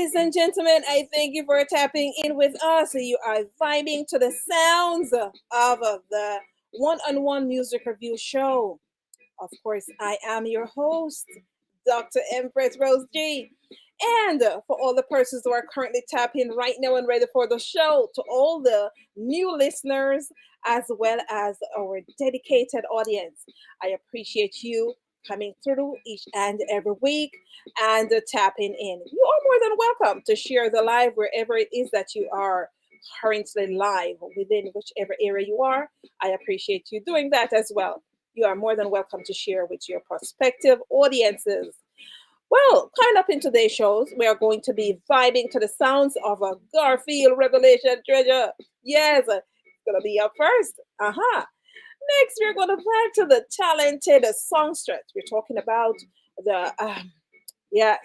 Ladies and gentlemen, I thank you for tapping in with us. You are vibing to the sounds of the one-on-one music review show. Of course, I am your host, Dr. Empress Rose G. And for all the persons who are currently tapping right now and ready for the show, to all the new listeners, as well as our dedicated audience, I appreciate you coming through each and every week and tapping in. You are more than welcome to share the live wherever it is that you are currently live within whichever area you are. I appreciate you doing that as well. You are more than welcome to share with your prospective audiences. Well, coming up in today's shows, we are going to be vibing to the sounds of a Garfield Revelation Treasure. Yes, it's going to be up first. Next, we're going to vibe to the talented songstress. We're talking about yes,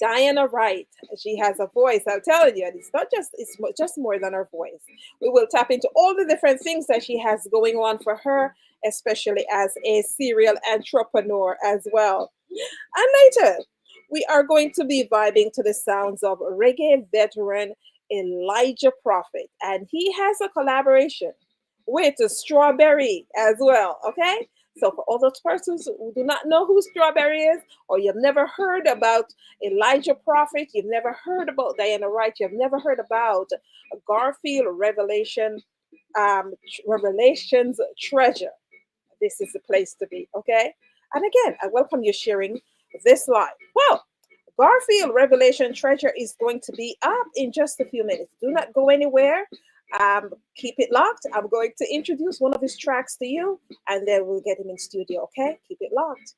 Dianna Wright. She has a voice. I'm telling you, it's not just just more than her voice. We will tap into all the different things that she has going on for her, especially as a serial entrepreneur as well. And later, we are going to be vibing to the sounds of reggae veteran Elijah Prophet, and he has a collaboration with Strawberry as well. Okay, so for all those persons who do not know who Strawberry is, or you've never heard about Elijah Prophet, you've never heard about Dianna Wright, you've never heard about Garfield Revelations Treasure, this is the place to be. Okay, and again, I welcome you sharing this live. Well, Garfield Revelation Treasure is going to be up in just a few minutes. Do not go anywhere. Keep it locked. I'm going to introduce one of his tracks to you, and then we'll get him in studio. Okay, keep it locked.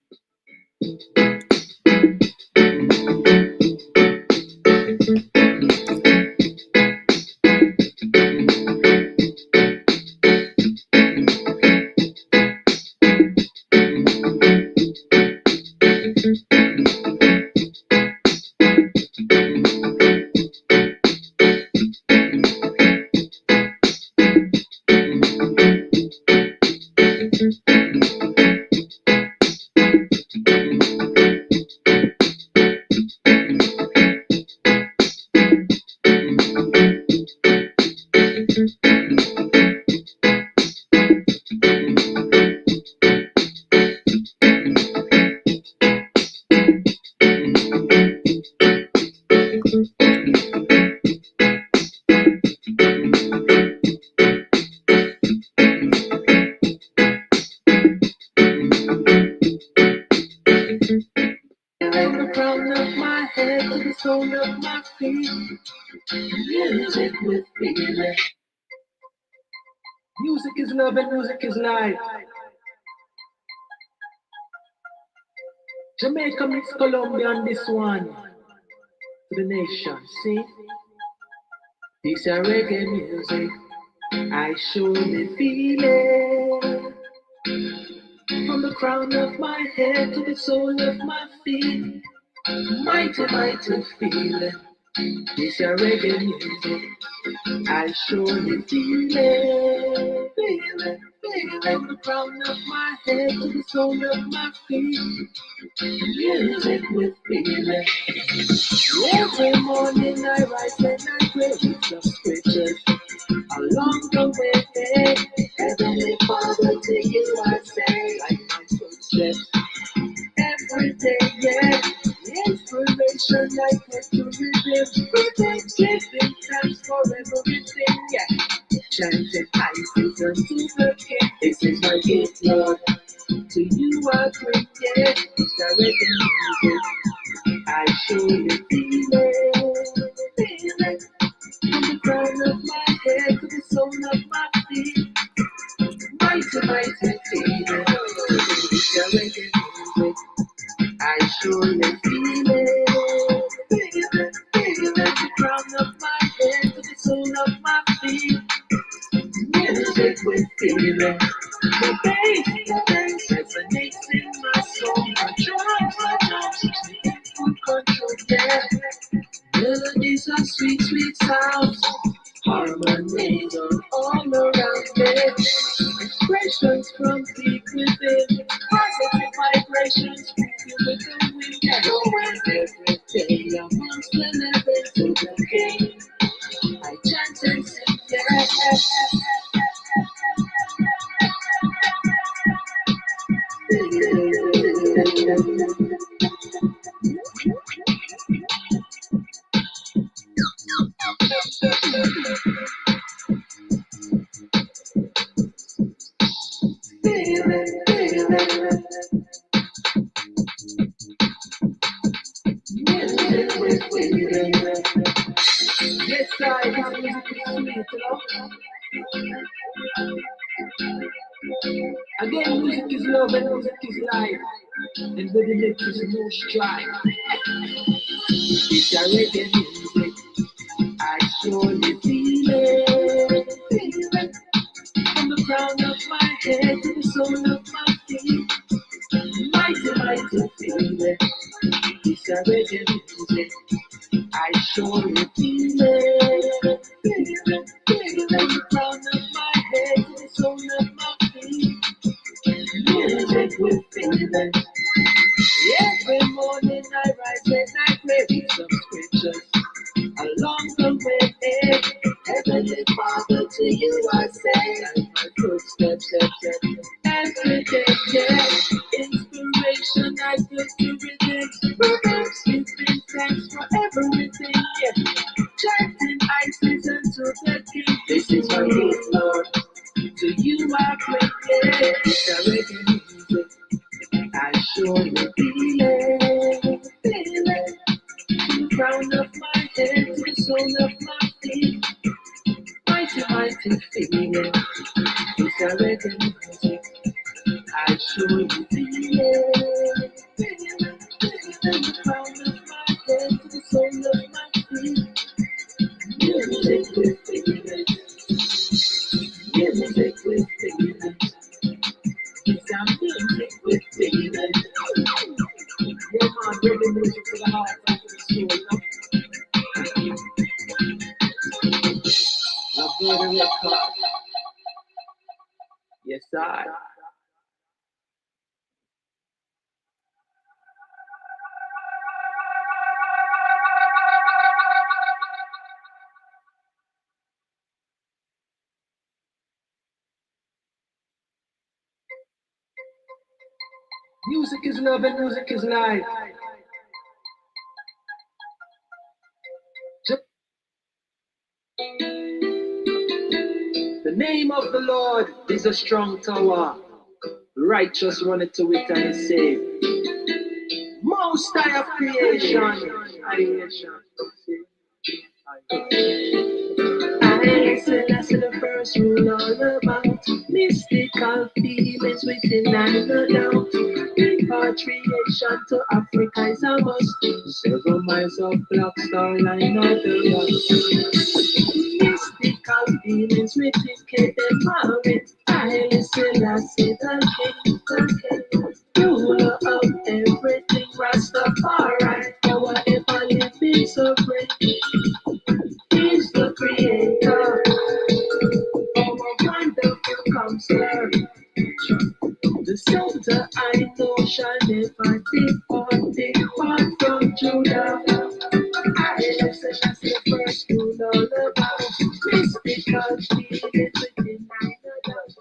Music is love and music is life. Jamaica meets Colombia on this one. To the nation, see? This is reggae music. I surely feel it. From the crown of my head to the sole of my feet. Mighty, mighty feeling. This is reggae music. I surely feel it, feel it, feel it. From the crown of my head to the sole of my feet. Music with feeling. Every morning I rise and I pray with some scriptures. Along the way, Heavenly Father, to you I say, like my footsteps. Every day, yeah. Inspiration I get to reveal. Giving thanks for everything, yeah. Chanting praises unto the King. This is my gift, Lord. To you I bring it. It's reggae music. I surely feel it, feel it. From the crown of my head to the sole of my feet. Mighty, mighty feeling. It's reggae music. I surely feel it, feel it, feel it. The crown of my head to the sole of my feet. Music with feeling. The bass resonates in my soul. Control my thoughts, full control, yeah. Melodies are sweet, sweet sounds. Harmonies are all around me. Expressions from deep within. Positive vibrations, feel with the wind. Going every day, I'm on celebrating. Yes, I got music is sweet, Again, music is love and music is life. And with it is no strife. It's a reggae music. I surely feel it. From the crown of my head to the sole of my feet. Mighty, mighty feel it. It's a reggae music. I surely feel it. From the crown of my head to the sole of my feet. Music with feeling. Every morning I rise and I pray with some scriptures along the way. Heavenly Father, to you I say, guide my footsteps, every day, yeah. Inspiration I get to rhythm, proverbs, giving thanks for everything, yeah. Chanting I listen to the King. This is my gift, Lord. To you I pray, yeah. It's a reggae music. I surely feel it, feel it. From the crown of my head to the sole of my feet. Mighty, mighty feeling. It's a reggae music. I surely feel it, feel it. From the crown of my head to the sole of my feet. Music with feeling. Music with feeling. It's a music with feeling. Yeah, man, reggae music to the heart and to the soul. Love the record. Yes, I. Music is love and music is life. The name of the Lord is a strong tower. Righteous runneth to it and is saved. Most high of creation. I Selassie the first rule all about mystical feelings within and without. Repatriation to Africa is a must. Several miles of black star line of the rock. Mystical feelings within Cape and Maui. I Selassie the king, ruler of everything. Rastafari, forever living supreme. He's the creator, our wonderful counselor. The center I know shall never depart from Judah. I listen as the first rule all about mystical feelings within my love.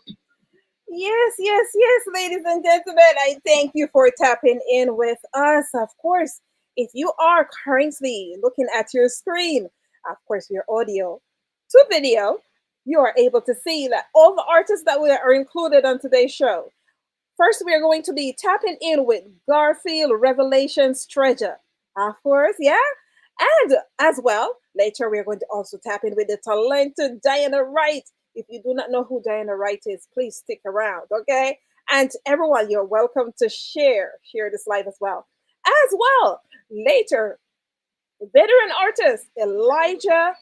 Yes, yes, yes, ladies and gentlemen. I thank you for tapping in with us. Of course, if you are currently looking at your screen, of course, your audio to video, you are able to see that all the artists that are included on today's show. First, we are going to be tapping in with Garfield Revelations Treasure. Of course, yeah. And as well, later we are going to also tap in with the talented Dianna Wright. If you do not know who Dianna Wright is, please stick around, okay? And everyone, you're welcome to share this live as well. As well, later, veteran artist Elijah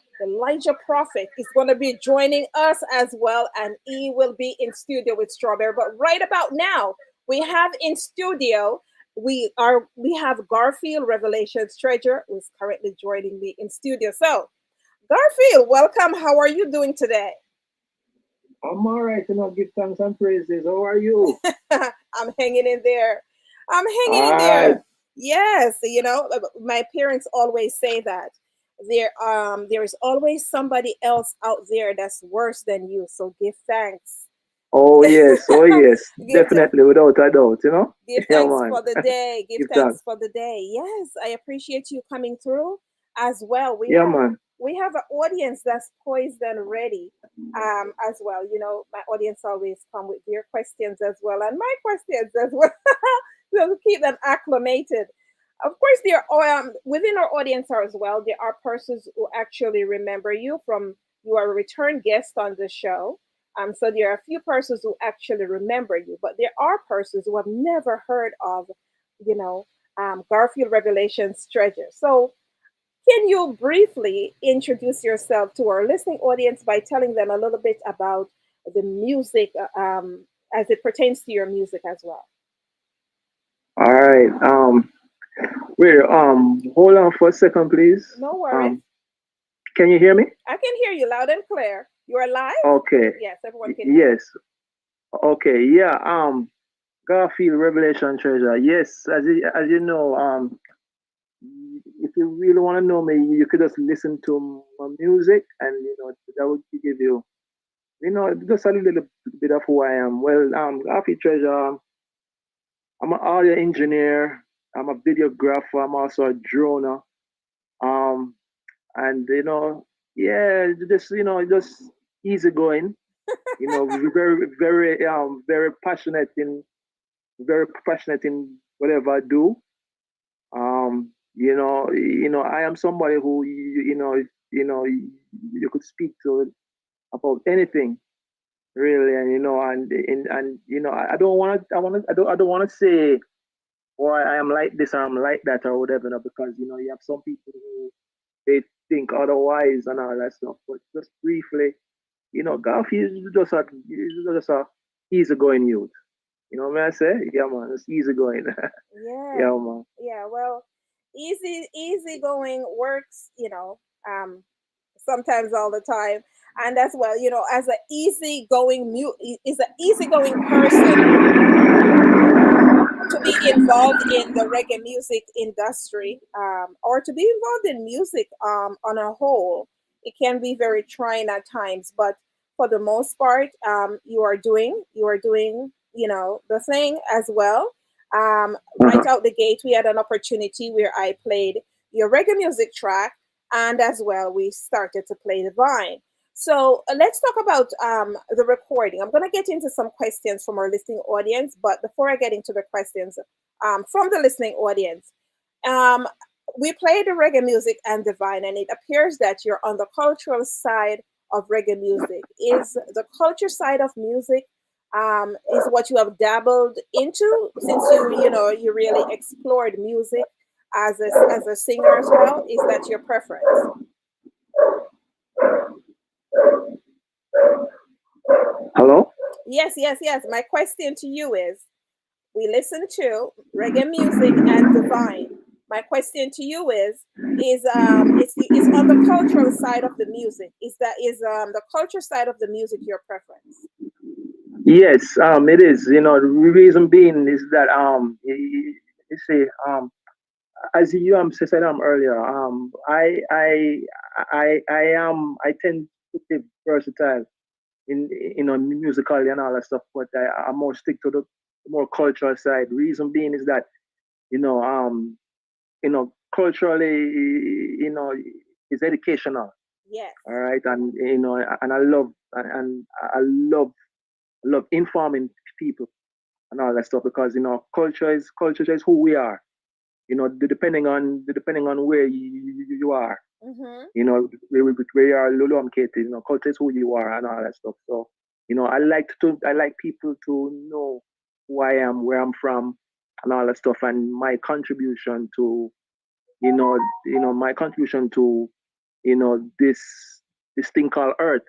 Prophet is going to be joining us as well, and he will be in studio with Strawberry. But right about now, we have in studio we have Garfield Revelations Treasure, who's currently joining me in studio. So Garfield, welcome. How are you doing today? I'm alright, give thanks and praises. How are you? I'm hanging in there. I'm hanging in Alright. there. Yes, my parents always say that there is always somebody else out there that's worse than you. So give thanks. Oh yes, oh yes, give to definitely, without a doubt, you know. Give Yeah, thanks man. for the day. Give Give thanks thanks. for the day. Yes, I appreciate you coming through as well. Yeah, man. We have an audience that's poised and ready as well. You know, my audience always come with their questions as well and my questions as well. So to keep them acclimated. Of course, there are within our audience are as well. There are persons who actually remember you from you are a return guest on the show. So there are a few persons who actually remember you, but there are persons who have never heard of, you know, Garfield Revelations Treasure. So can you briefly introduce yourself to our listening audience by telling them a little bit about the music as it pertains to your music as well? All right. Wait. Hold on for a second, please. No worries. Um, can you hear me? I can hear you loud and clear. You are live? Okay. Yes, everyone can hear. Yes. Okay. Yeah. Garfield Revelation Treasure. Yes. As you know, if you really want to know me, you could just listen to my music, and that would give you, just a little bit of who I am. Well, Garfield Treasure. I'm an audio engineer. I'm a videographer. I'm also a droner. Um, and yeah, just easygoing. Very very passionate in whatever I do. I am somebody who you could speak to about anything really, and I don't want to, I don't want to say, or I am like this or I'm like that or whatever, because you have some people who they think otherwise and all that stuff. But just briefly, Garfield is just a easygoing youth. You know what I say? Yeah, man, it's easygoing. Yeah, Yeah, man. yeah. Well, easy going works. Sometimes all the time, and as well. As an is an easygoing person to be involved in the reggae music industry, or to be involved in music on a whole, it can be very trying at times. But for the most part, you are doing the thing as well. Right Uh-huh. out the gate, we had an opportunity where I played your reggae music track, and as well we started to play the vine. So let's talk about the recording. I'm going to get into some questions from our listening audience, but before I get into the questions from the listening audience, um, we played the reggae music and divine, and it appears that you're on the cultural side of reggae music. Is the culture side of music is what you have dabbled into since you really explored music as a singer as well? Is that your preference? Hello? Yes, yes, yes. My question to you is we listen to reggae music and divine. My question to you is on the cultural side of the music. Is the culture side of the music your preference? Yes, it is. The reason being is that you see, as you said earlier, I tend to be versatile in musically and all that stuff, but I more stick to the more cultural side. Reason being is that you know um culturally, is educational. Yes. All right, and and I love informing people and all that stuff, because culture is who we are. Depending on where you are, Mm-hmm. where you are located. Culture is who you are and all that stuff. So I like people to know who I am, where I'm from, and all that stuff, and my contribution to my contribution to this thing called Earth,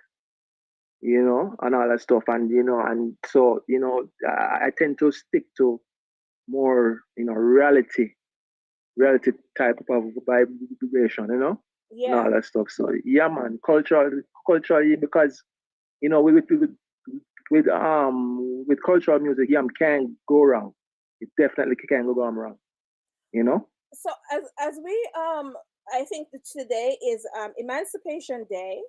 and all that stuff, and and so I tend to stick to more reality type of vibration, and Yeah. all that stuff. So yeah, man, culturally, because with cultural music, yeah, can't go wrong. It definitely can't go wrong. You know. So as we I think that today is Emancipation Day.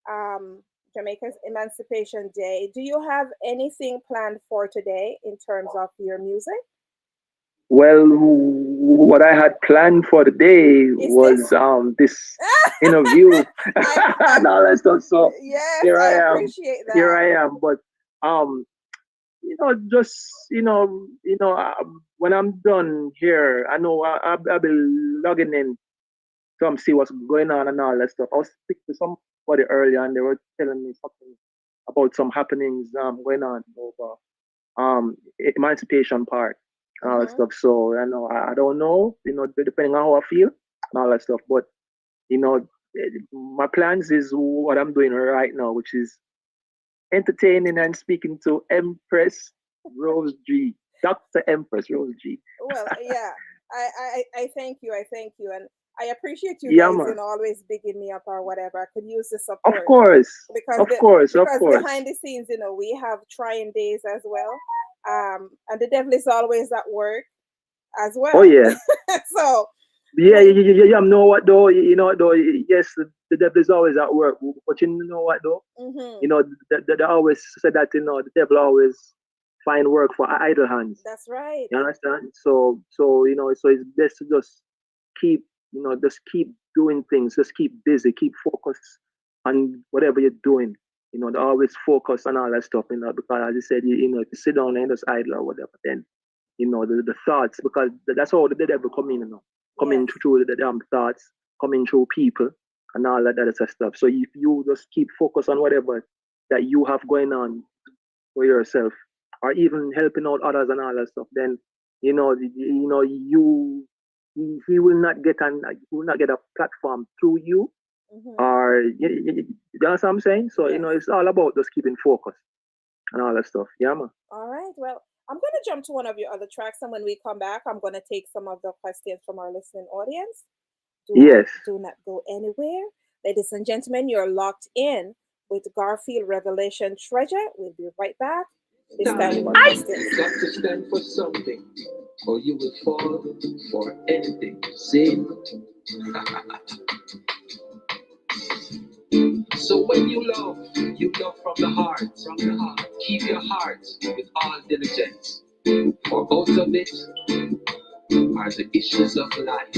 Um, Jamaica's Emancipation Day. Do you have anything planned for today in terms of your music? Well, what I had planned for the day Is this? was this interview I and all that stuff. So yes, here I I am. appreciate Here that. I am. But um, just when I'm done here, I know I'll be logging in to see what's going on and all that stuff. I was speaking to somebody earlier, and they were telling me something about some happenings going on over Emancipation Park and all that Mm-hmm. stuff. So I don't know, depending on how I feel and all that stuff. But you know, my plans is what I'm doing right now, which is entertaining and speaking to Empress Rose G, Dr. Empress Rose G. Well, yeah. I thank you. I thank you, and I appreciate you Yeah, guys. man. Always bigging me up or whatever. I could use the Of support course, because of course, of course. behind the scenes, we have trying days as well. And the devil is always at work as Oh well. yeah, So yeah, yeah, we. yeah, yeah. Yeah, know what though? Though. Yes, the devil is always at work, but you know what though? Hmm. They always said that the devil always find work for idle hands. That's right. You understand? So it's best to just keep just keep doing things, just keep busy, keep focused on whatever you're doing. To always focus on all that stuff. Because as you said, if you sit down and just idle or whatever, then the thoughts, because that's how the devil come in. Coming Yes. through the damn thoughts, coming through people, and all that other stuff. So if you just keep focus on whatever that you have going on for yourself, or even helping out others and all that stuff, then he will not get a platform through you, Hmm. or you know what I'm saying. So Yes. it's all about just keeping focus and all that stuff. Yeah, man. All right. Well, I'm going to jump to one of your other tracks, and when we come back, I'm going to take some of the questions from our listening audience. Yes. Do not go anywhere, ladies and gentlemen. You're locked in with Garfield Revelation Treasure. We'll be right back. This time, Time, more questions. you got to stand for something, or you will fall for anything. See? So when you love from the heart, Keep your heart with all diligence, for out of it are the issues of life.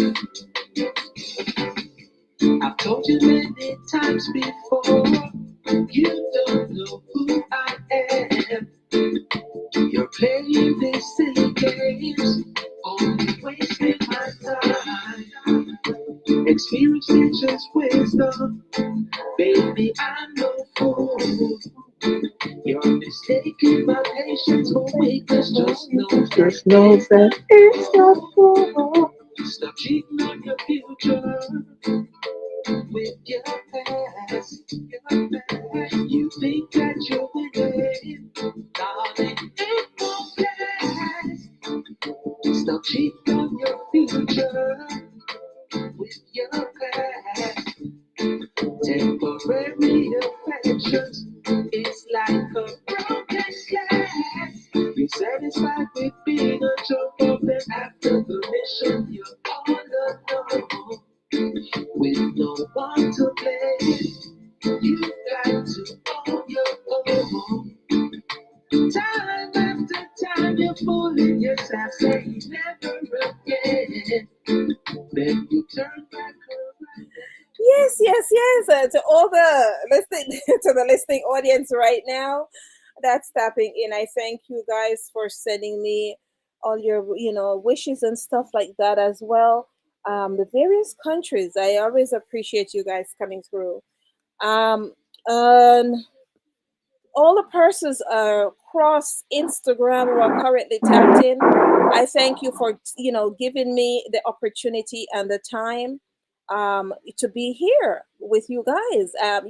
I've told you many times before, you don't know who I am. You're playing these silly games, only wasting my time. Experience teaches wisdom, baby, I'm no fool. You're mistaken my patience for weakness, just know that it's not cool. Stop cheating on your future with your past. You think that you're winning, darling, it won't last. Stop cheating on your future with your past. Temporary affections, it's like a broken glass. You're satisfied with being a joke, but then after the mission, you're all alone with no one to blame. You've got to own your own. Time after time, you're fooling yourself, saying never again. Then you turn back around. Yes, yes, yes. To all the listening to the listening audience right now, that's tapping in. I thank you guys for sending me all your wishes and stuff like that as well. The various countries. I always appreciate you guys coming through. Um, and all the persons across Instagram who are currently tapped in, I thank you for giving me the opportunity and the time to be here with you guys. I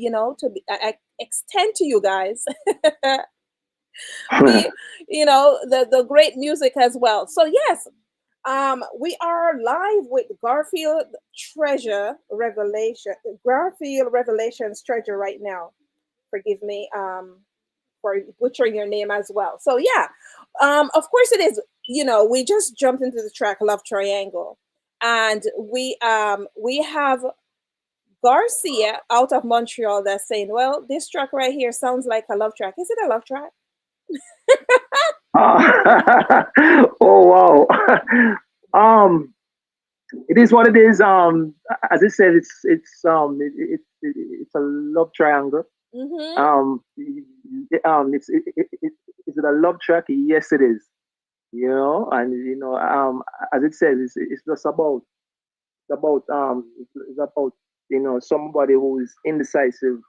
extend to you guys the the great music as well. So yes, we are live with Garfield Revelations Treasure right now. Forgive me. For butchering your name as well. So yeah, of course it is. We just jumped into the track "Love Triangle," and we have Garcia out of Montreal that's saying, well, this track right here sounds like a love track. Is it a love track? Oh wow. um, it is what it is. As I said, it's a love triangle. Mm-hmm. Is it a love track? Yes, it is. And as it says, it's just it's about somebody who is indecisive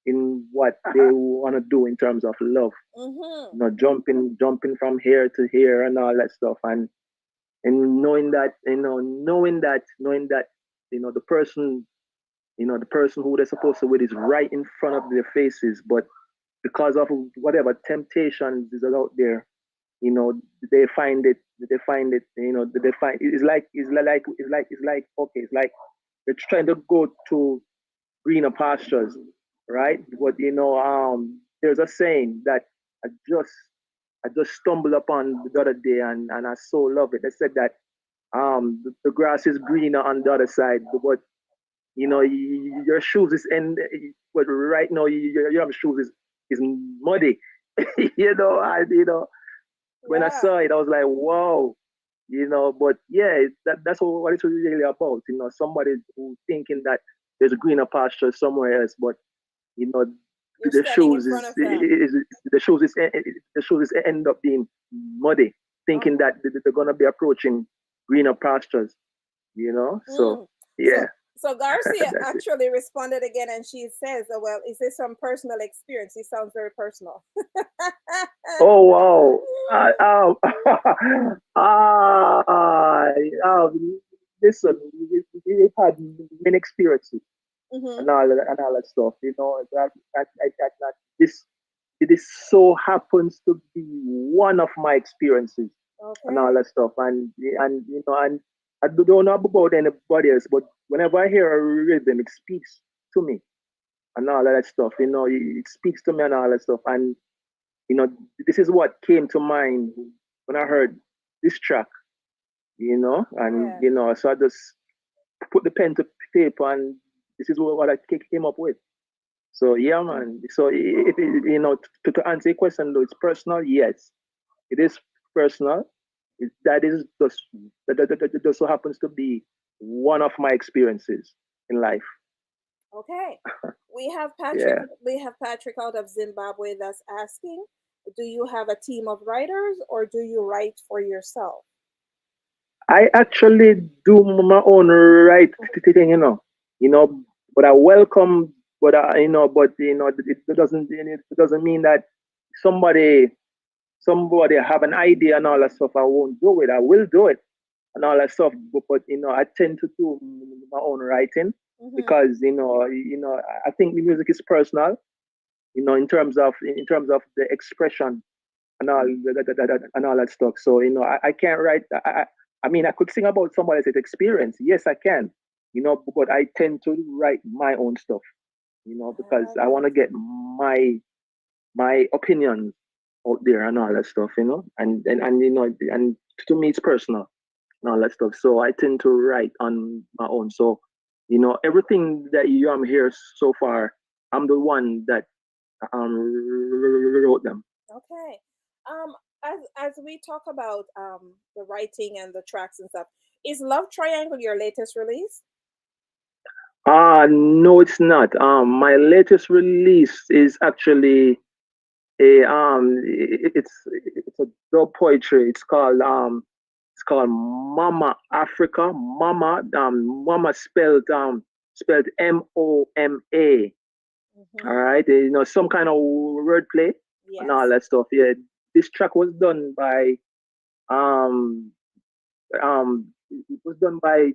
in what they want to do in terms of love. Mm-hmm. Jumping from here to here and all that stuff, and knowing that the person the person who they're supposed to with is right in front of their faces, but because of whatever temptations is out there, you know they find it they find it's like okay, it's like they're trying to go to greener pastures, right? But there's a saying that i just I just stumbled upon the other day, and I so love it. They said that the grass is greener on the other side, but your shoes is but right now your shoes is muddy. When I Yeah. saw it, I was like, wow. But yeah, that's what it's really about. Somebody who thinking that there's a greener pasture somewhere else, but you know, You're the standing in shoes front of them. the shoes is end up being muddy, thinking Okay. that they're gonna be approaching greener pastures. So Mm. So yeah, so Garcia that's it. actually responded again and she says, well, is this from personal experience? It sounds very personal. Oh wow. Ah, listen, we've had many experiences Mm-hmm. and all that stuff. That this it so happens to be one of my experiences and all Okay. that stuff. And I don't know about anybody else, but whenever I hear a rhythm, it speaks to me and all of that stuff. It speaks to me and all that stuff. And you know, this is what came to mind when I heard this track. And Yeah. so I just put the pen to paper, and this is what I came up with. So yeah, man. So if to answer your question though, it's personal. Yes, it is personal. That is just that just so happens to be one of my experiences in life. Okay. We have Patrick. Yeah, We have Patrick out of Zimbabwe that's asking, do you have a team of writers or do you write for yourself? I actually do my own right thing. You know, but I welcome, it doesn't mean that somebody somebody have an idea and all that stuff. I won't do it. I will do it and all that stuff. But I tend to do my own writing Mm-hmm. because I think the music is personal. In terms of the expression and all that stuff. So I can't write. I mean, I could sing about somebody else's experience. Yes, I can. But I tend to write my own stuff. Because I want to get my opinions out there and all that stuff. And to me it's personal and all that stuff. So I tend to write on my own. So everything that you hear so far, I'm the one that wrote them. Okay. Um, as we talk about the writing and the tracks and stuff, is Love Triangle your latest release? No, it's not. My latest release is actually it's a dub poetry. It's called Mama Africa. Mama spelled Moma. All Mm-hmm. right, some kind of wordplay and all Yes. that stuff. Yeah, this track was done by um it was done by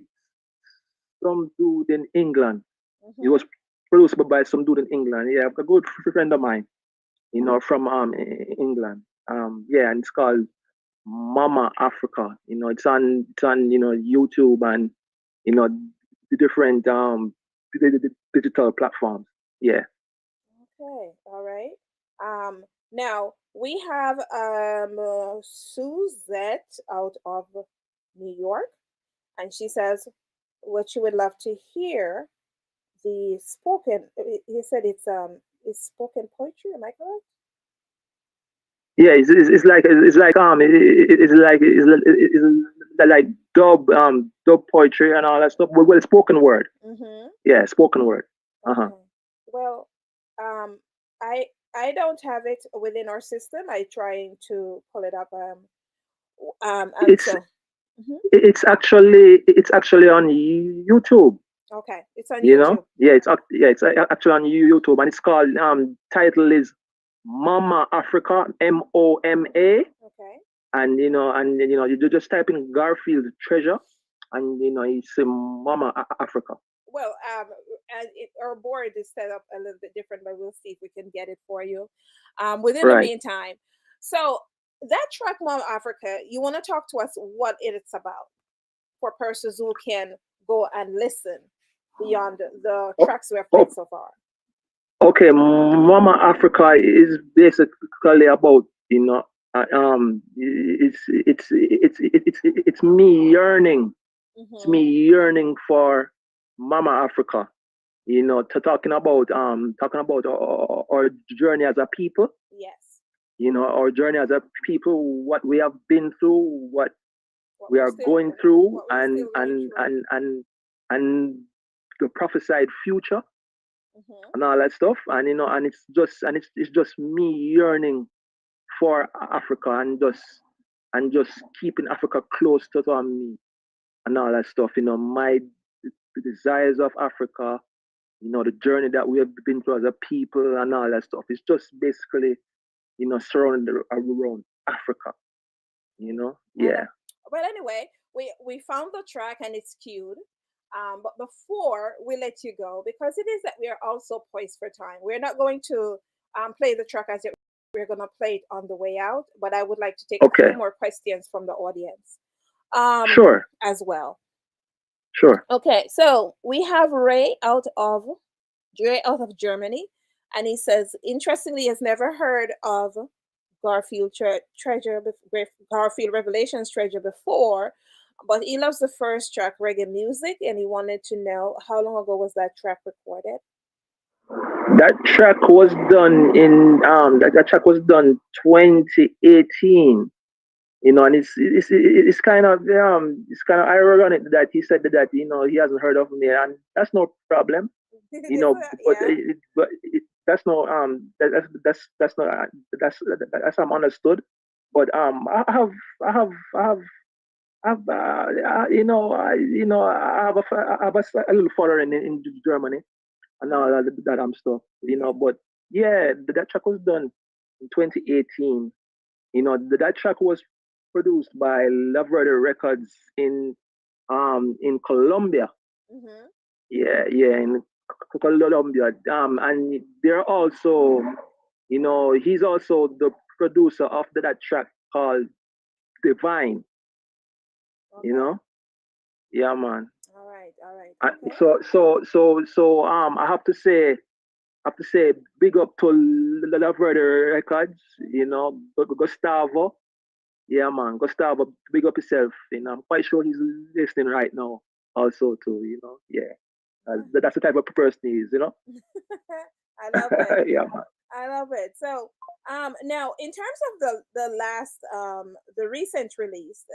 some dude in England. It Mm-hmm. was produced by some dude in England. Yeah, a good friend of mine, from England. Yeah, and it's called Mama Africa. It's on YouTube and the different digital platforms. Yeah. Okay. All right. Now we have Suzette out of New York, and she says what she would love to hear the spoken. He said it's spoken poetry. Am I correct? Yeah, it's like dub poetry and all that stuff. Well, spoken word. Mm-hmm. Yeah, spoken word. Uh-huh. Okay. Well, um, I I don't have it within our system. I trying to pull it up. And It's so. Mhm. it's actually on YouTube. Okay, it's on You know, YouTube. yeah, it's actually on YouTube, and it's called title is Mama Africa, Moma, Okay. and you just type in Garfield treasure, and it's Mama Africa. Well, and our board is set up a little bit different, but we'll see if we can get it for you. Within the Right. meantime, so that track, Mom Africa, you want to talk to us what it's about for persons who can go and listen beyond the Oh, tracks we have oh, played so far. okay, Mama Africa is basically about it's me yearning. It's me Mm-hmm. yearning for Mama Africa. To talking about our journey as a people. Yes, Our journey as a people, what we have been through, what we are going through, what we're still going through. and the prophesied future Mm-hmm. and all that stuff. And it's just me yearning for Africa, and just keeping Africa close to me and all that stuff. My desires of Africa, the journey that we have been through as a people and all that stuff. It's just basically, surrounded around Africa. And Yeah. well, anyway, we found the track and it's queued. But before we let you go, because it is that we are also poised for time, we're not going to play the track as it. We're going to play it on the way out. But I would like to take a few Okay. more questions from the audience Sure. as well. Sure. Okay, so we have Ray out of Germany, and he says, interestingly, has never heard of Garfield Revelations Treasure before, but he loves the first track, Reggae Music, and he wanted to know how long ago was that track recorded? That track was done in that track was done 2018. And it's kind of ironic that he said that he hasn't heard of me, and that's no problem. Yeah. That's no that's understood. But I have a little following in Germany and all that stuff. Okay. But yeah, that track was done in 2018. That track was produced by Laverde Records in Colombia. Mm-hmm. Yeah, in Colombia. And they're also, he's also the producer of that track called Divine. You Okay. know, yeah, man. All right. All right. Uh, Okay. so I have to say big up to Laverde Records. Gustavo. Yeah, man, Gustavo, big up yourself. I'm quite sure he's listening right now. Also, too. Yeah, that's the type of person he is. I love it. Yeah, man. I love it. So, now in terms of the last the recent release,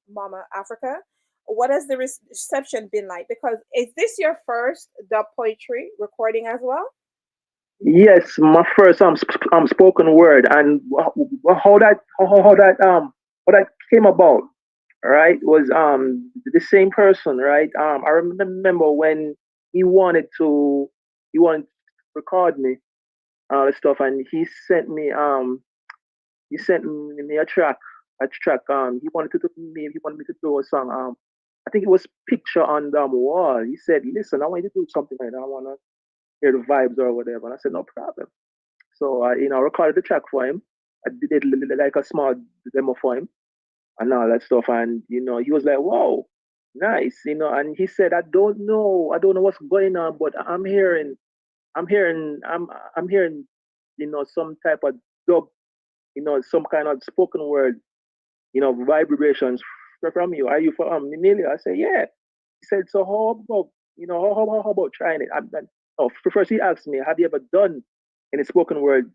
Mama Africa, what has the reception been like? Because is this your first dub poetry recording as well? Yes, my first spoken word, and how that came about, right? Was the same person, right? I remember when he wanted to he wanted to record me, the stuff, and he sent me a track. He wanted me to do a song. I think it was Picture on the Wall. He said, "Listen, I want you to do something like that. I want to hear the vibes or whatever." And I said, "No problem." So I recorded the track for him. I did it like a small demo for him and all that stuff. And he was like, "Wow, nice." And he said, I don't know what's going on, but I'm hearing some type of dub, some kind of spoken word, vibrations from you. Are you from Emilia? I said, yeah. He said, so how about how about trying it? Oh, first he asked me, have you ever done any spoken word,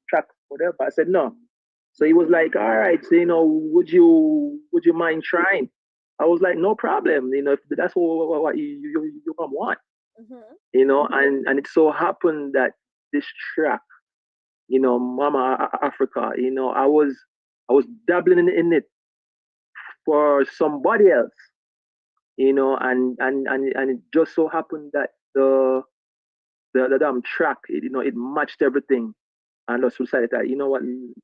track, whatever? I said no. So he was like, all right, so would you mind trying? I was like, no problem. If that's what you want. Mm-hmm. And it so happened that this track, Mama Africa, I was dabbling in it for somebody else, and it just so happened that the damn track, it matched everything, and just decided that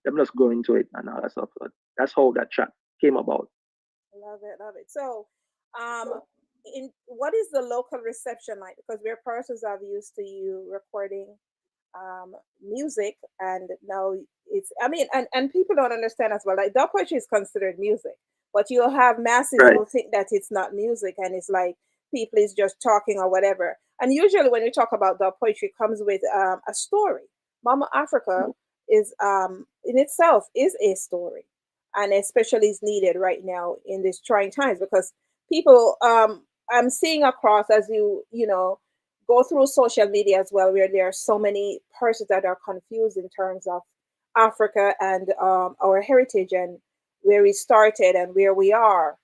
I'm just going into it and all that stuff. So that's how that track came about. Love it, love it. So, um, in what is the local reception like? Because we're persons are used to you recording music, and now it's. I mean, and people don't understand as well. Like dub poetry is considered music, but you'll have masses Right, who think that it's not music, and it's like people is just talking or whatever. And usually, when we talk about dub poetry, it comes with a story. Mama Africa is in itself is a story, and especially is needed right now in these trying times because people I'm seeing across as you go through social media as well, where there are so many persons that are confused in terms of Africa and our heritage and where we started and where we are,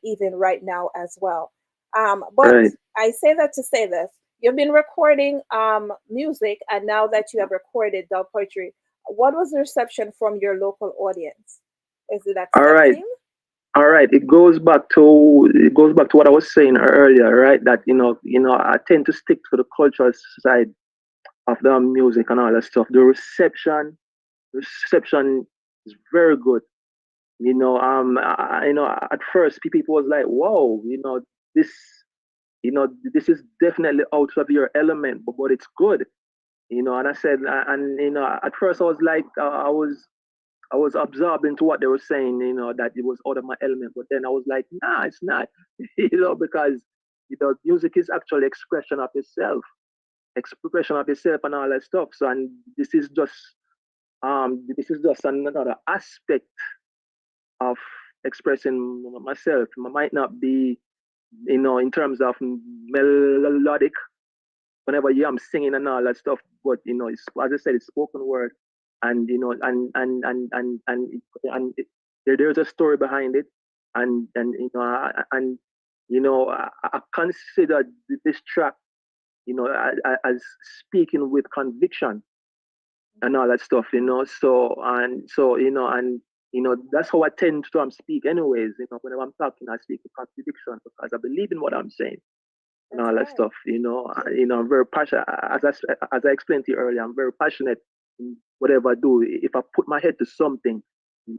even right now as well. But right. I say that to say this: you've been recording music, and now that you have recorded dub poetry, what was the reception from your local audience? Is it All right. accepting? All right, it goes back to what I was saying earlier, right? That I tend to stick to the cultural side of the music and all that stuff. The reception is very good. At first people was like, "Whoa, this, this is definitely out of your element, but it's good." And I said, and at first I was like, I was absorbed into what they were saying, that it was out of my element. But then I was like, nah, it's not, because music is actually expression of yourself and all that stuff. So, and this is just another aspect of expressing myself. It might not be, in terms of melodic, whenever I'm singing and all that stuff. But it's, as I said, it's spoken word, and there's a story behind it, and I consider this track, as speaking with conviction and all that stuff. So that's how I tend to speak, anyways. Whenever I'm talking, I speak with conviction because I believe in what I'm saying and That's all that right. stuff. I'm very passionate. As I explained to you earlier, I'm very passionate in whatever I do. If I put my head to something,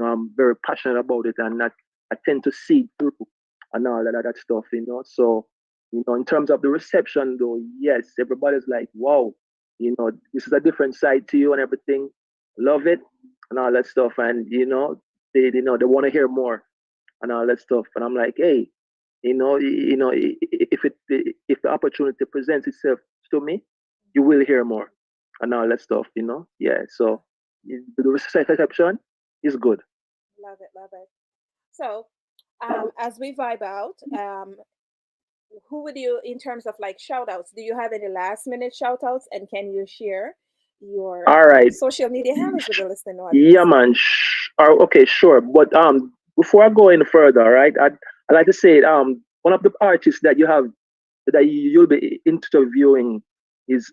I'm very passionate about it, and that I tend to see it through and all that stuff. So in terms of the reception, though, yes, everybody's like, "Wow, this is a different side to you and everything. Love it and all that stuff." And they want to hear more and all that stuff. And I'm like, hey, if the opportunity presents itself to me, you will hear more and all that stuff. Yeah. So the reception is good. Love it, love it. So, as we vibe out, who would you, in terms of like shout outs, do you have any last minute shout outs? And can you share your All right. social media handles with the listening Yeah, audience? man. Okay, sure. But before I go any further, right? I'd like to say one of the artists that you'll be interviewing is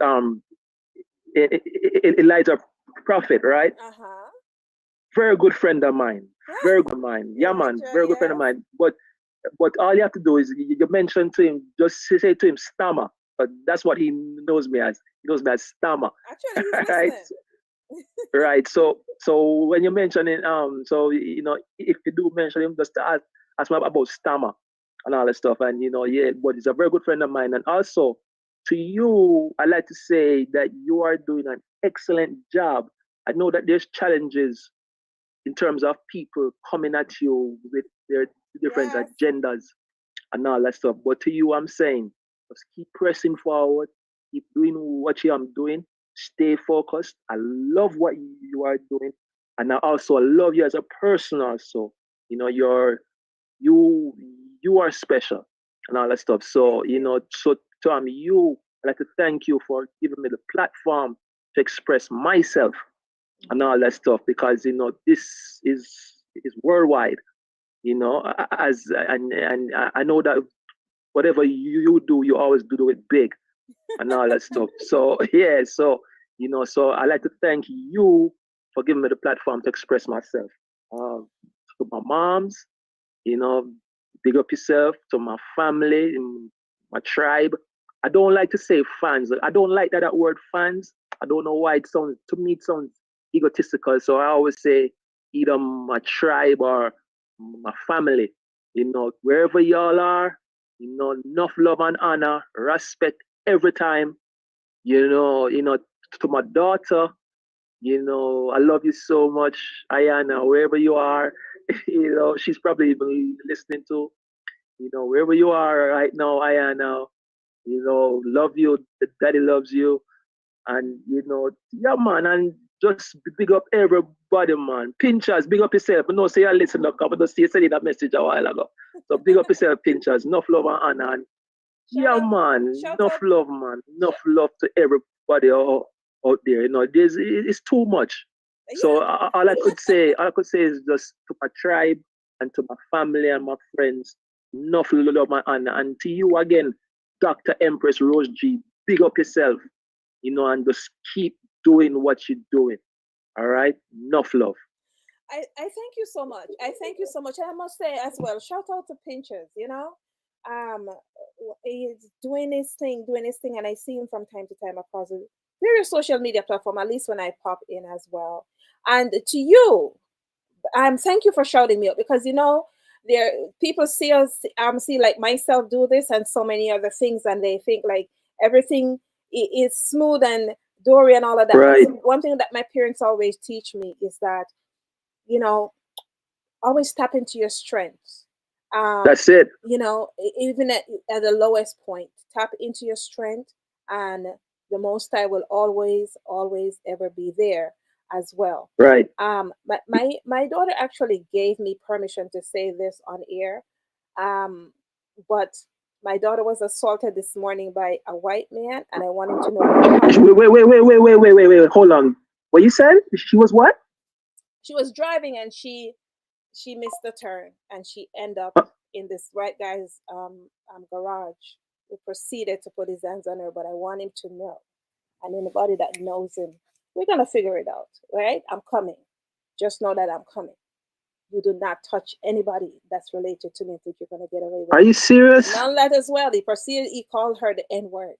Elijah Prophet, right? Uh huh. Very good friend of mine. Very good mine. Yeah, man. Elijah, Very good friend of yes. mine. But all you have to do is you mention to him, just say to him, Stammer. But that's what he knows me as. He knows me as Stammer. Actually, he's Right? listening. Right. So when you mention it, so if you do mention him, just ask me about Stammer and all that stuff. And yeah, but he's a very good friend of mine. And also to you, I like to say that you are doing an excellent job. I know that there's challenges in terms of people coming at you with their different Yes. agendas and all that stuff. But to you, I'm saying, just keep pressing forward, keep doing what you are doing, stay focused. I love what you are doing, and I also love you as a person. Also, you know, you're you you are special. and all that stuff. So, so Tom, I'd like to thank you for giving me the platform to express myself and all that stuff, because this is worldwide. As and I know that whatever you do, you always do it big and all that stuff. So yeah, so I like to thank you for giving me the platform to express myself. To my moms, you know, big up yourself. To my family, my tribe. I don't like to say fans. I don't like that word fans. I don't know why it sounds egotistical. So I always say either my tribe or my family. Wherever y'all are, enough love and honor, respect every time. To my daughter, I love you so much, Ayana, wherever you are. She's probably even listening to, wherever you are right now, Ayana, love you. Daddy loves you. And, yeah, man, and just big up everybody, man. Pinchers, big up yourself. I know, say you listen up, but just see you sending that message a while ago. So big up yourself, Pinchers. Enough love and honor. And Shout yeah, out, man, shout enough out, love, man. Enough sh- love to everybody out there. It's too much. So yeah. all I could say is just to my tribe and to my family and my friends, enough love, my honor. And to you again, Dr. Empress Rose G, big up yourself, and just keep doing what you're doing. All right? Enough love. I thank you so much. I thank you so much. And I must say as well, shout out to Pinchers. Um, he's doing his thing, and I see him from time to time across the various social media platform, at least when I pop in as well. And to you, thank you for shouting me out, because there people see us, see like myself do this and so many other things, and they think like everything is smooth and dory and all of that. But Right. one thing that my parents always teach me is that you know always tap into your strengths. um That's it. Even at the lowest point, tap into your strength, and the most I will always ever be there as well. Right. My daughter actually gave me permission to say this on air. But my daughter was assaulted this morning by a white man, and I wanted to know how. Wait. Hold on. What you said? She was what? She was driving, and she missed the turn, and she ended up Uh, in this right guy's garage. He proceeded to put his hands on her, but I want him to know, and anybody that knows him, we're gonna figure it out, right? I'm coming. Just know that I'm coming. You do not touch anybody that's related to me and think you're gonna get away with Are it. you serious? None of that as well. He proceeded. He called her the N word.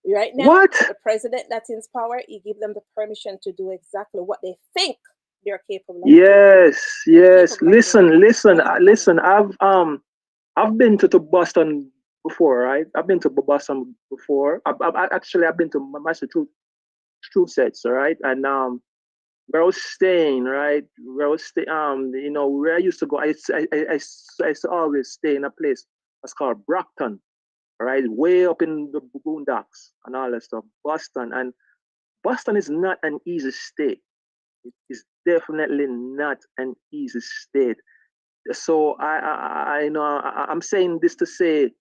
Right now, What? the president that's in power, he give them the permission to do exactly what they think they're capable of doing. Yes, They're yes. capable of doing. But I'm coming. Listen. I've been to Boston before, right? I've been to Boston before. I've been to Massachusetts, right? And where I was staying, right? Where I was stay, where I used to go. I used to always stay in a place that's called Brockton, right? Way up in the boondocks and all that stuff. Boston is not an easy state. It is definitely not an easy state. So I'm saying this to say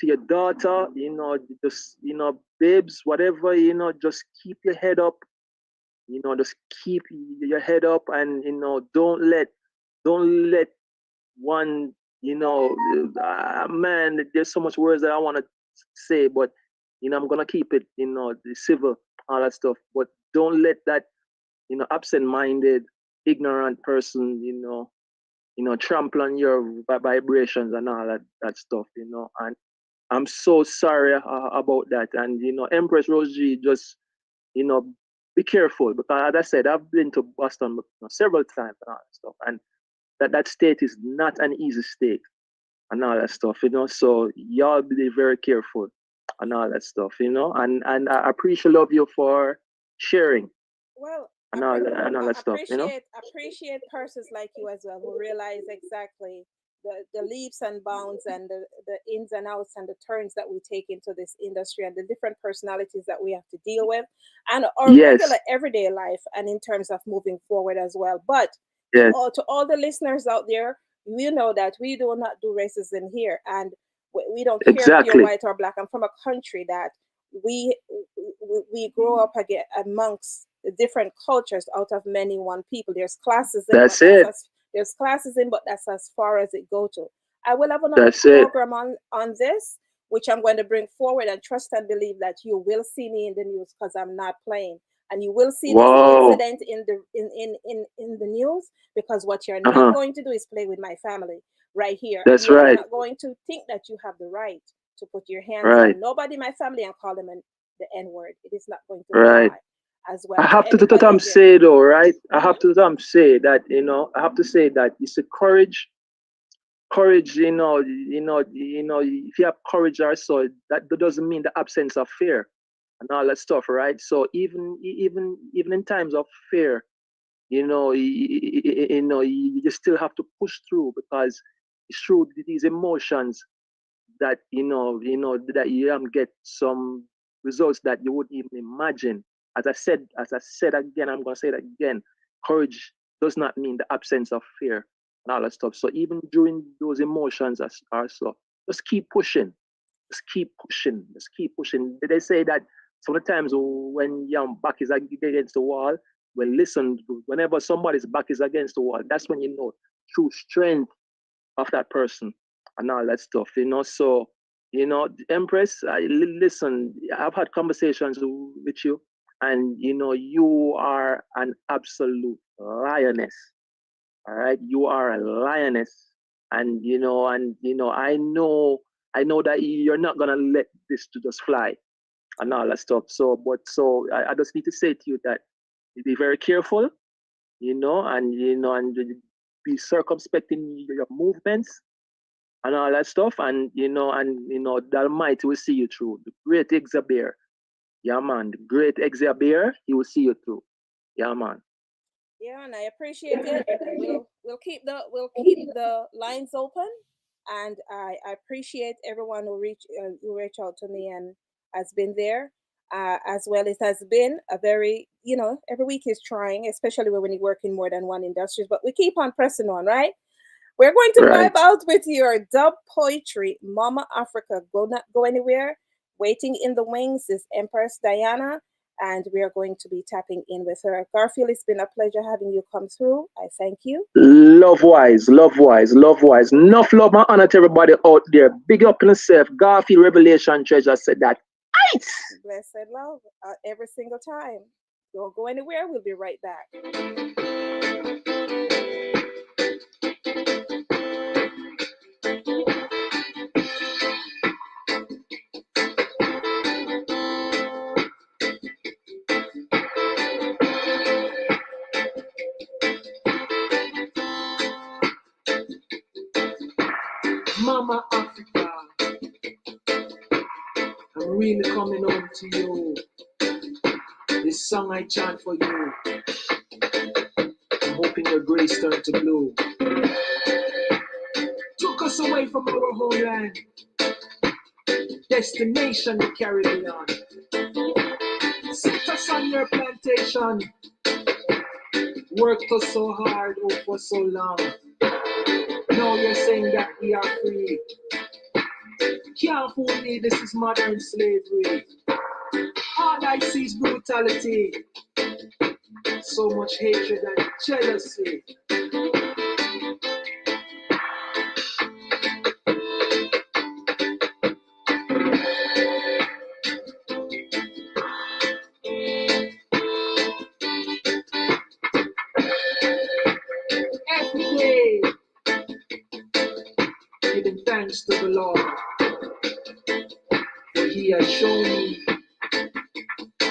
to your daughter, just babes, whatever, just keep your head up. Just keep your head up, and don't let one, man. There's so much words that I want to say, but I'm gonna keep it, the civil, all that stuff. But don't let that, absent-minded, ignorant person, trample on your vibrations and all that stuff, and I'm so sorry about that. And Empress Rose G, just you know be careful, because as I said, I've been to Boston, several times and all that stuff, and that state is not an easy state and all that stuff, so y'all be very careful and all that stuff, and I appreciate love you for sharing Well, and all that stuff. appreciate persons like you as well, who realize exactly the leaps and bounds, and the ins and outs and the turns that we take into this industry, and the different personalities that we have to deal with, and our Yes, regular everyday life, and in terms of moving forward as well. But yes, to all the listeners out there, we know that we do not do racism here, and We don't care if you're Exactly. white or black. I'm from a country that we we grow up again amongst the different cultures out of many one people. There's classism, but That's it. there's classism, but that's as far as it go to. I will have another That's it. program on this, which I'm going to bring forward, and trust and believe that you will see me in the news because I'm not playing. And you will see this Wow. incident in the news, because what you're not Uh-huh. going to do is play with my family right here. And That's you are right. not going to think that you have the right to put your hands Right. on nobody in my family and call them the N word. It is not going to Right. fly as I well. So have to anybody out there, say though, right? I have to say that, I have to say that it's a courage, if you have courage or so, that doesn't mean the absence of fear and all that stuff, right? So even in times of fear, you still have to push through, because it's through these emotions that that you get some results that you wouldn't even imagine. As I said again, I'm gonna say it again. Courage does not mean the absence of fear and all that stuff. So even during those emotions are so, just keep pushing, just keep pushing, just keep pushing. They say that sometimes when your back is against the wall, well, listen, whenever somebody's back is against the wall, that's when you know true strength of that person and all that stuff, So, Empress, listen, I've had conversations with you, and you are an absolute lioness. All right, you are a lioness, and I know that you're not gonna let this to just fly and all that stuff. I just need to say to you that be very careful, and be circumspect in your movements and all that stuff, and the Almighty will see you through. The great Exabear, yeah man, the great Exabear, he will see you through, yeah man. yeah, and I appreciate it. And we'll keep the lines open. And I appreciate everyone who reach out to me and has been there. As well, it has been a very, every week is trying, especially when you work in more than one industry. But we keep on pressing on, right? We're going to Right. vibe out with your dub poetry, Mama Africa. Not go anywhere. Waiting in the wings is Empress Dianna, and we are going to be tapping in with her. Garfield, it's been a pleasure having you come through. I thank you. Love wise, love wise, love wise. Enough love and honor to everybody out there. Big up in yourself. Garfield Revelation Treasure said that. Ice! Blessed love every single time. Don't go anywhere. We'll be right back. Mama Africa, I'm really coming home to you. This song I chant for you. I'm hoping your grace turn to blue. Took us away from our homeland, destination the Caribbean. Set us on your plantation, worked us so hard, oh for so long. Now you're saying that we are free. Can't fool me, this is modern slavery. All I see is brutality, so much hatred and jealousy. Every day, giving thanks to the Lord, for He has shown me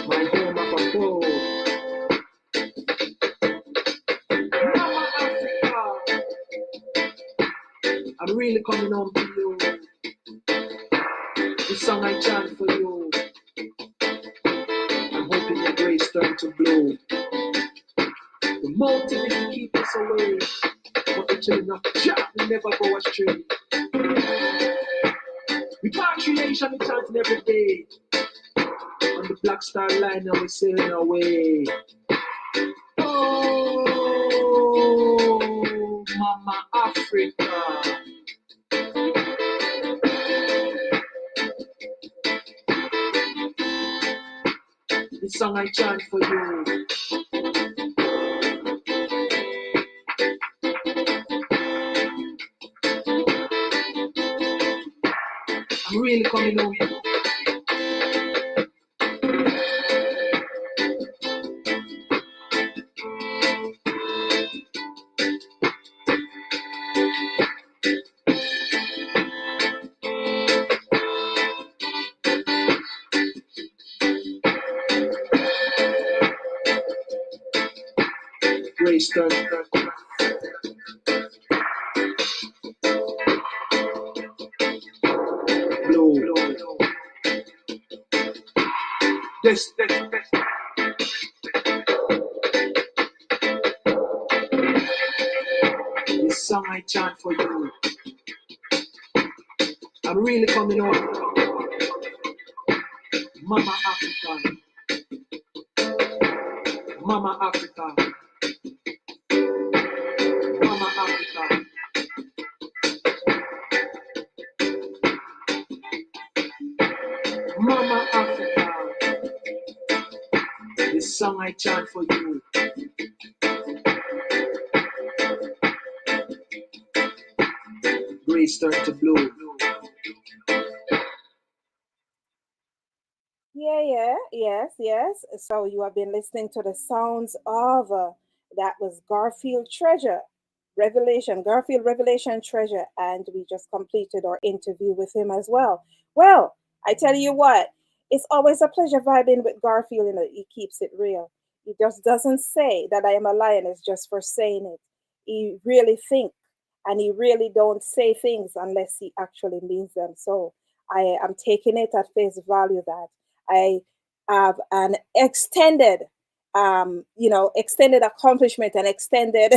my home of abode. Mama Africa, I'm really coming home to you. The song I chant for you, I'm hoping your grace turn to blue. The motive is to keep us away, but the children of Jah will never go astray. Repatriation is chanting every day. On the Black Star Line, and we're sailing away. Oh, Mama Africa. song I chant for you. I'm really coming home. Grace turn. Blue. This. This song I chant for you. I'm really coming home. Mama Africa. Mama Africa. Mama Africa. Mama Africa. This song I chant for you. Grace turn to blue. Yes. So you have been listening to the sounds of that was Garfield Treasure, Garfield Revelation Treasure, and we just completed our interview with him as well. Well, I tell you what, it's always a pleasure vibing with Garfield. You know, he keeps it real. He just doesn't say that I am a lioness just for saying it. He really thinks, and he really don't say things unless he actually means them. So I am taking it at face value that I have an extended, extended accomplishment and extended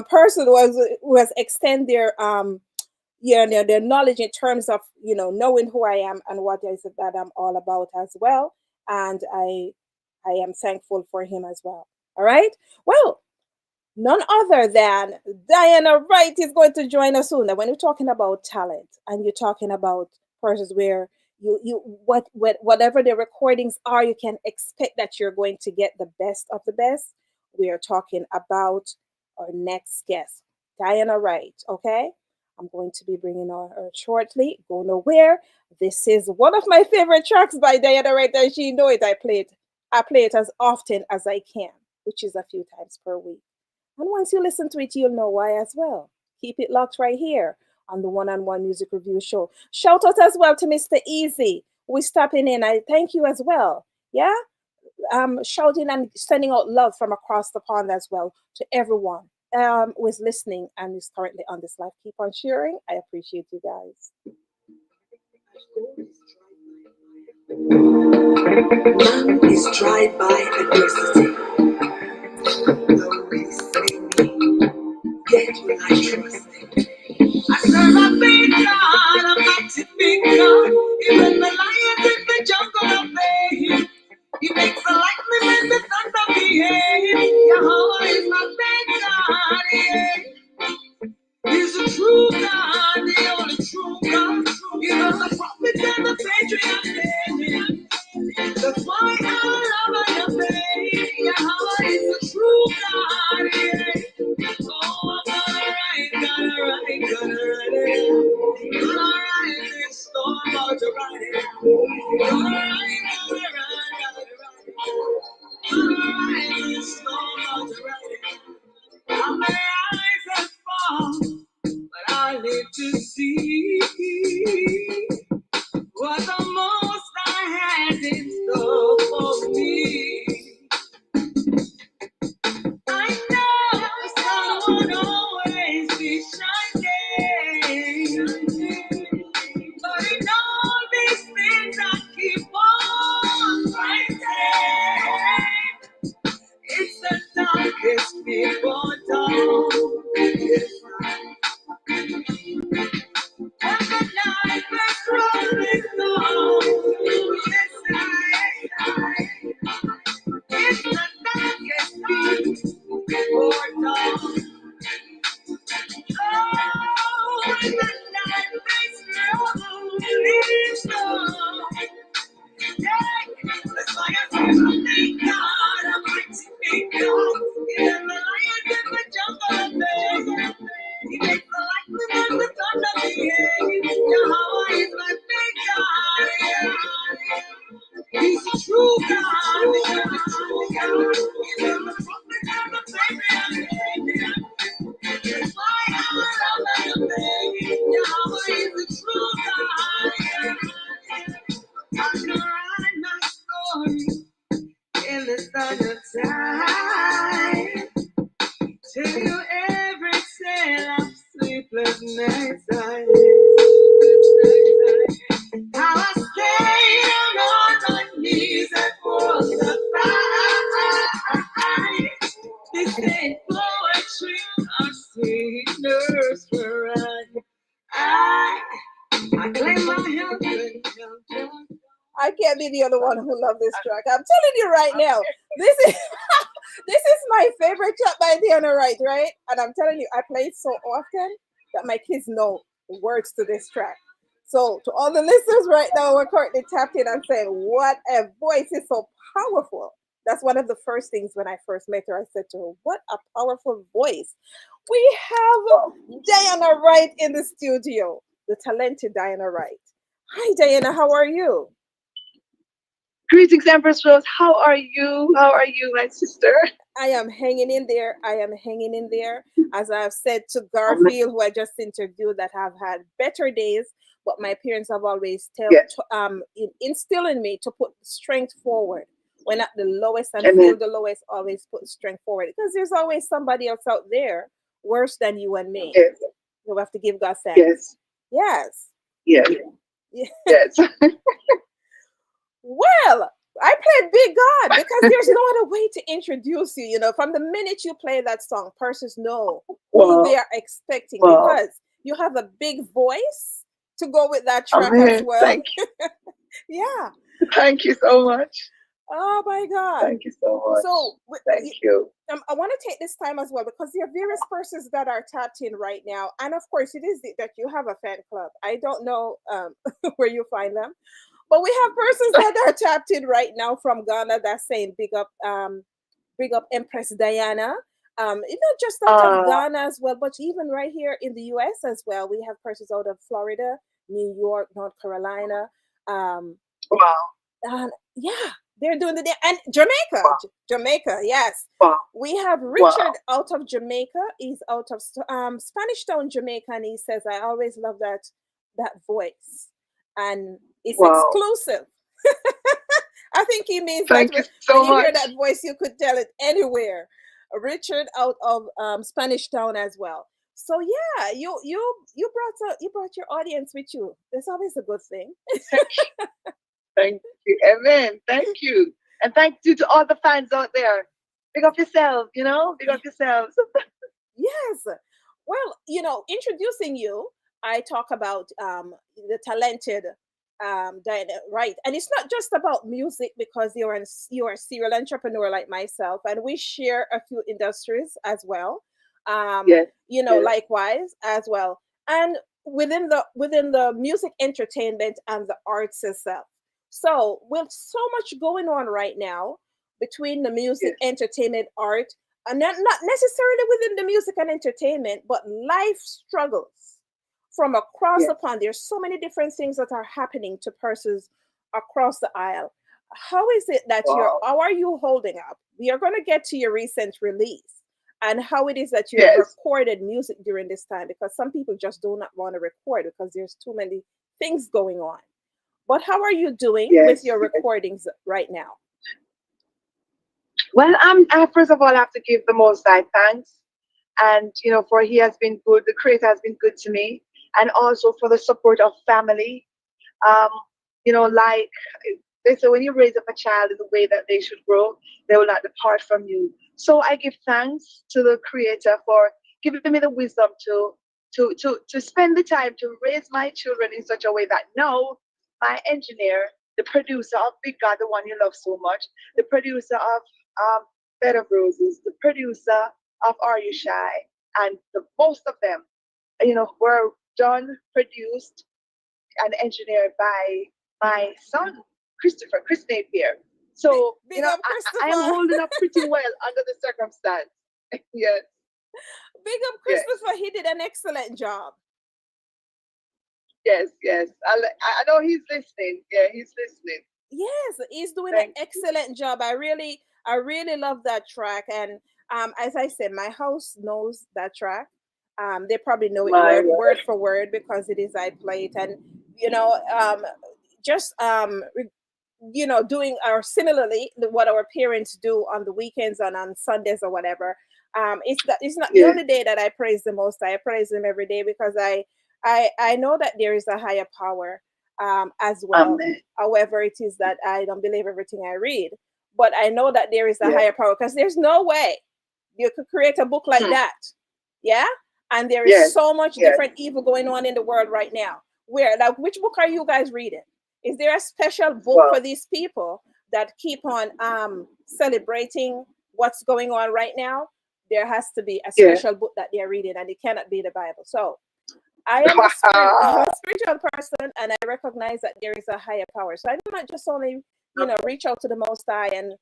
person who has extended their knowledge in terms of knowing who I am and what is it that I'm all about as well. And I am thankful for him as well. All right. Well, none other than Dianna Wright is going to join us soon. Now, when you're talking about talent and you're talking about persons where whatever the recordings are, you can expect that you're going to get the best of the best. We are talking about our next guest, Dianna Wright. Okay, I'm going to be bringing her shortly. Go nowhere. This is one of my favorite tracks by Dianna Wright, and she know it. I play it as often as I can, which is a few times per week. And once you listen to it, you'll know why as well. Keep it locked right here on the One on One Music Review Show. Shout out as well to Mr. Easy, who is stopping in. I thank you as well. Yeah? Shouting and sending out love from across the pond as well to everyone who is listening and is currently on this live. Keep on sharing. I appreciate you guys. Man is tried by adversity. Yet will I trust him. I serve a big God, a mighty big God. Even the lions in the jungle obey him. He makes the lightning and the thunder behave. Jehovah is my big God, yeah. He's a true God, the only true God. Even the prophets and the patriots obey him. That's why I love and obey. Jehovah is a true God, yeah. Oh, gonna ride this storm out to ride it. Gonna ride this storm out to ride it. I may rise and fall, but I live to see what the Most I has in store for me. I know the sun won't always be shining, but in all these things I keep on fighting. It's the darkest before dawn. And the night is rolling on. It's the darkest before dawn. Oh, and the night is rolling on. Yeah, the fire sleepless nights I how I stayed on my knees and for the fight. This ain't poetry, I see nursery. I claim my health and health. I can't be the only one who love this track. I'm telling you right now, this is this is my favorite track by Dianna Wright, right? And I'm telling you, I play it so often that my kids know the words to this track. So to all the listeners right now, we're currently tapped in and saying, "What a voice is so powerful." That's one of the first things when I first met her. I said to her, "What a powerful voice." We have Dianna Wright in the studio, the talented Dianna Wright. Hi, Dianna. How are you? Greetings, Empress Rose. How are you? How are you, my sister? I am hanging in there. I am hanging in there. As I've said to Um, Garfield, who I just interviewed, that have had better days, but my parents have always yes, instilled in me to put strength forward. When at the lowest and feel amen. the lowest, always put strength forward because there's always somebody else out there worse than you and me. Yes, You have to give God thanks. yes, Yes. yes, Yeah. yes. Well, I played Big God because there's no other way to introduce you. You know, from the minute you play that song, persons know who they Wow, are expecting wow. because you have a big voice to go with that track as Amen. well. Yeah. Thank you so much. Oh my God. Thank you so much. So Thank you. I want to take this time as well because there are various persons that are tapped in right now, and of course, it is that you have a fan club. I don't know where you find them, but we have persons that are tapped in right now from Ghana that's saying big up Empress Diana. It's not just out of Uh, Ghana as well, but even right here in the US as well. We have persons out of Florida, New York, North Carolina. Um, wow, and yeah, they're doing the and Jamaica, wow, Jamaica, yes. wow, We have wow, Richard out of Jamaica. He's out of Spanish Town, Jamaica, and he says, "I always love that voice, and it's wow. exclusive." I think he means that Thank you when so you hear much. that voice, you could tell it anywhere. Richard out of Spanish Town as well. So yeah, you brought your audience with you. That's always a good thing. Thank Thank you. Amen. Thank you. And thank you to all the fans out there. Big up yourselves, Big up yourselves. Yes. Well, introducing you, I talk about the talented Diana Wright, and it's not just about music because you're a serial entrepreneur like myself, and we share a few industries as well. Yes, yes, Likewise as well, and within the music, entertainment, and the arts itself. So with so much going on right now between the music, yes, entertainment, art, and not necessarily within the music and entertainment, but life struggles from across yes, the pond. There's so many different things that are happening to persons across the aisle. How is it that wow. how are you holding up? We are going to get to your recent release and how it is that you have Yes, recorded music during this time because some people just do not want to record because there's too many things going on. But how are you doing with yes, your yes. recordings right now? Well, I first of all have to give the Most High thanks. And, for He has been good, the Creator has been good to me. And also for the support of family. Um, like they say, when you raise up a child in the way that they should grow, they will not depart from you. So I give thanks to the Creator for giving me the wisdom to spend the time to raise my children in such a way that now my engineer, the producer of Big God, the one you love so much, the producer of Bed of Roses, the producer of Are You Shy, and the most of them, were done, produced, and engineered by my son, Chris Napier. Big, So, big up I am Christopher. holding up pretty well under the circumstance. Yes, Big up yes, Christopher. He did an excellent job. yes, yes. I know he's listening. Yeah, he's listening. Yes, he's doing an Thank you. excellent job. I really love that track. And as I said, my house knows that track. They probably know it My word word. for word because it is I play it. And you know, just doing our similarly what our parents do on the weekends and on Sundays or whatever. It's not the Yeah. only day that I praise the Most High. I praise Him every day because I know that there is a higher power as well. Amen. However, it is that I don't believe everything I read, but I know that there is a Yeah. higher power because there's no way you could create a book like Hmm. that. Yeah, and there is Yes. so much Yes. different evil going on in the world right now. Where, like, which book are you guys reading? Is there a special book Well. for these people that keep on celebrating what's going on right now? There has to be a Yeah. special book that they're reading, and it cannot be the Bible. So I am a spirit, I'm a spiritual person, and I recognize that there is a higher power. So I do not just only, reach out to the Most High and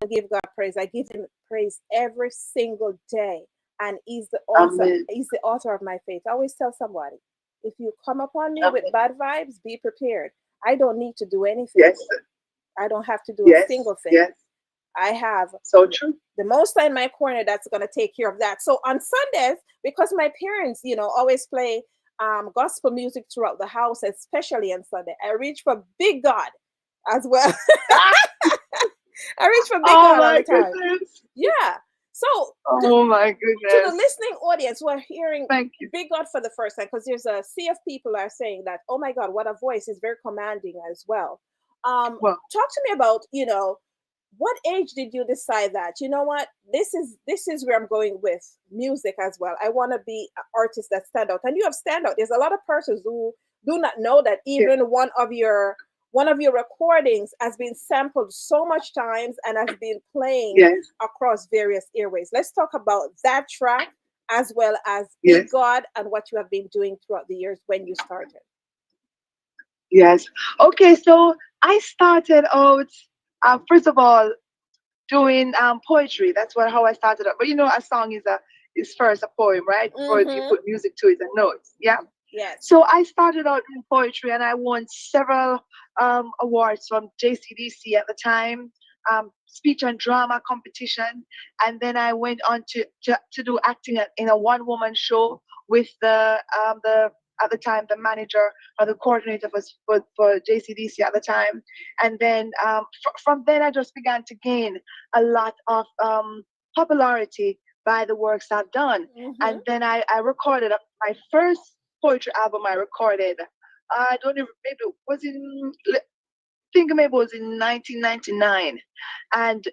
give God praise. I give Him praise every single day, and He's the author. Amen. He's the author of my faith. I always tell somebody, if you come upon me with Amen. bad vibes, be prepared. I don't need to do anything. Yes. I don't have to do a Yes. single thing. Yes. I have So true. the Most High in my corner that's going to take care of that. So on Sundays, because my parents, always play gospel music throughout the house, especially on Sunday, I reach for big God as well. I reach for big Oh God all my the time. goodness. Yeah. So Oh my to the goodness. listening audience who are hearing Thank you. big God for the first time, because there's a sea of people are saying that, oh my God, what a voice, is very commanding as well. Well, Talk to me about, what age did you decide that, you know what, this is where I'm going with music as well. I want to be an artist that stand out. And you have stand out. There's a lot of persons who do not know that yeah. even one of your recordings has been sampled so much times and has been playing Yes. across various airways. Let's talk about that track as well as Big Yes. God and what you have been doing throughout the years when you started. Yes. Okay. So I started out, first of all, doing poetry. That's how I started out. But a song is first a poem, right? Before you Mm-hmm. put music to it and notes. Yeah. Yes. So I started out in poetry, and I won several awards from JCDC at the time, speech and drama competition, and then I went on to do acting in a one-woman show with the at the time the manager or the coordinator for JCDC at the time, and then from then I just began to gain a lot of popularity by the works I've done, Mm-hmm. and then I recorded my first poetry album I recorded. I don't even, maybe it was think maybe it was in 1999, and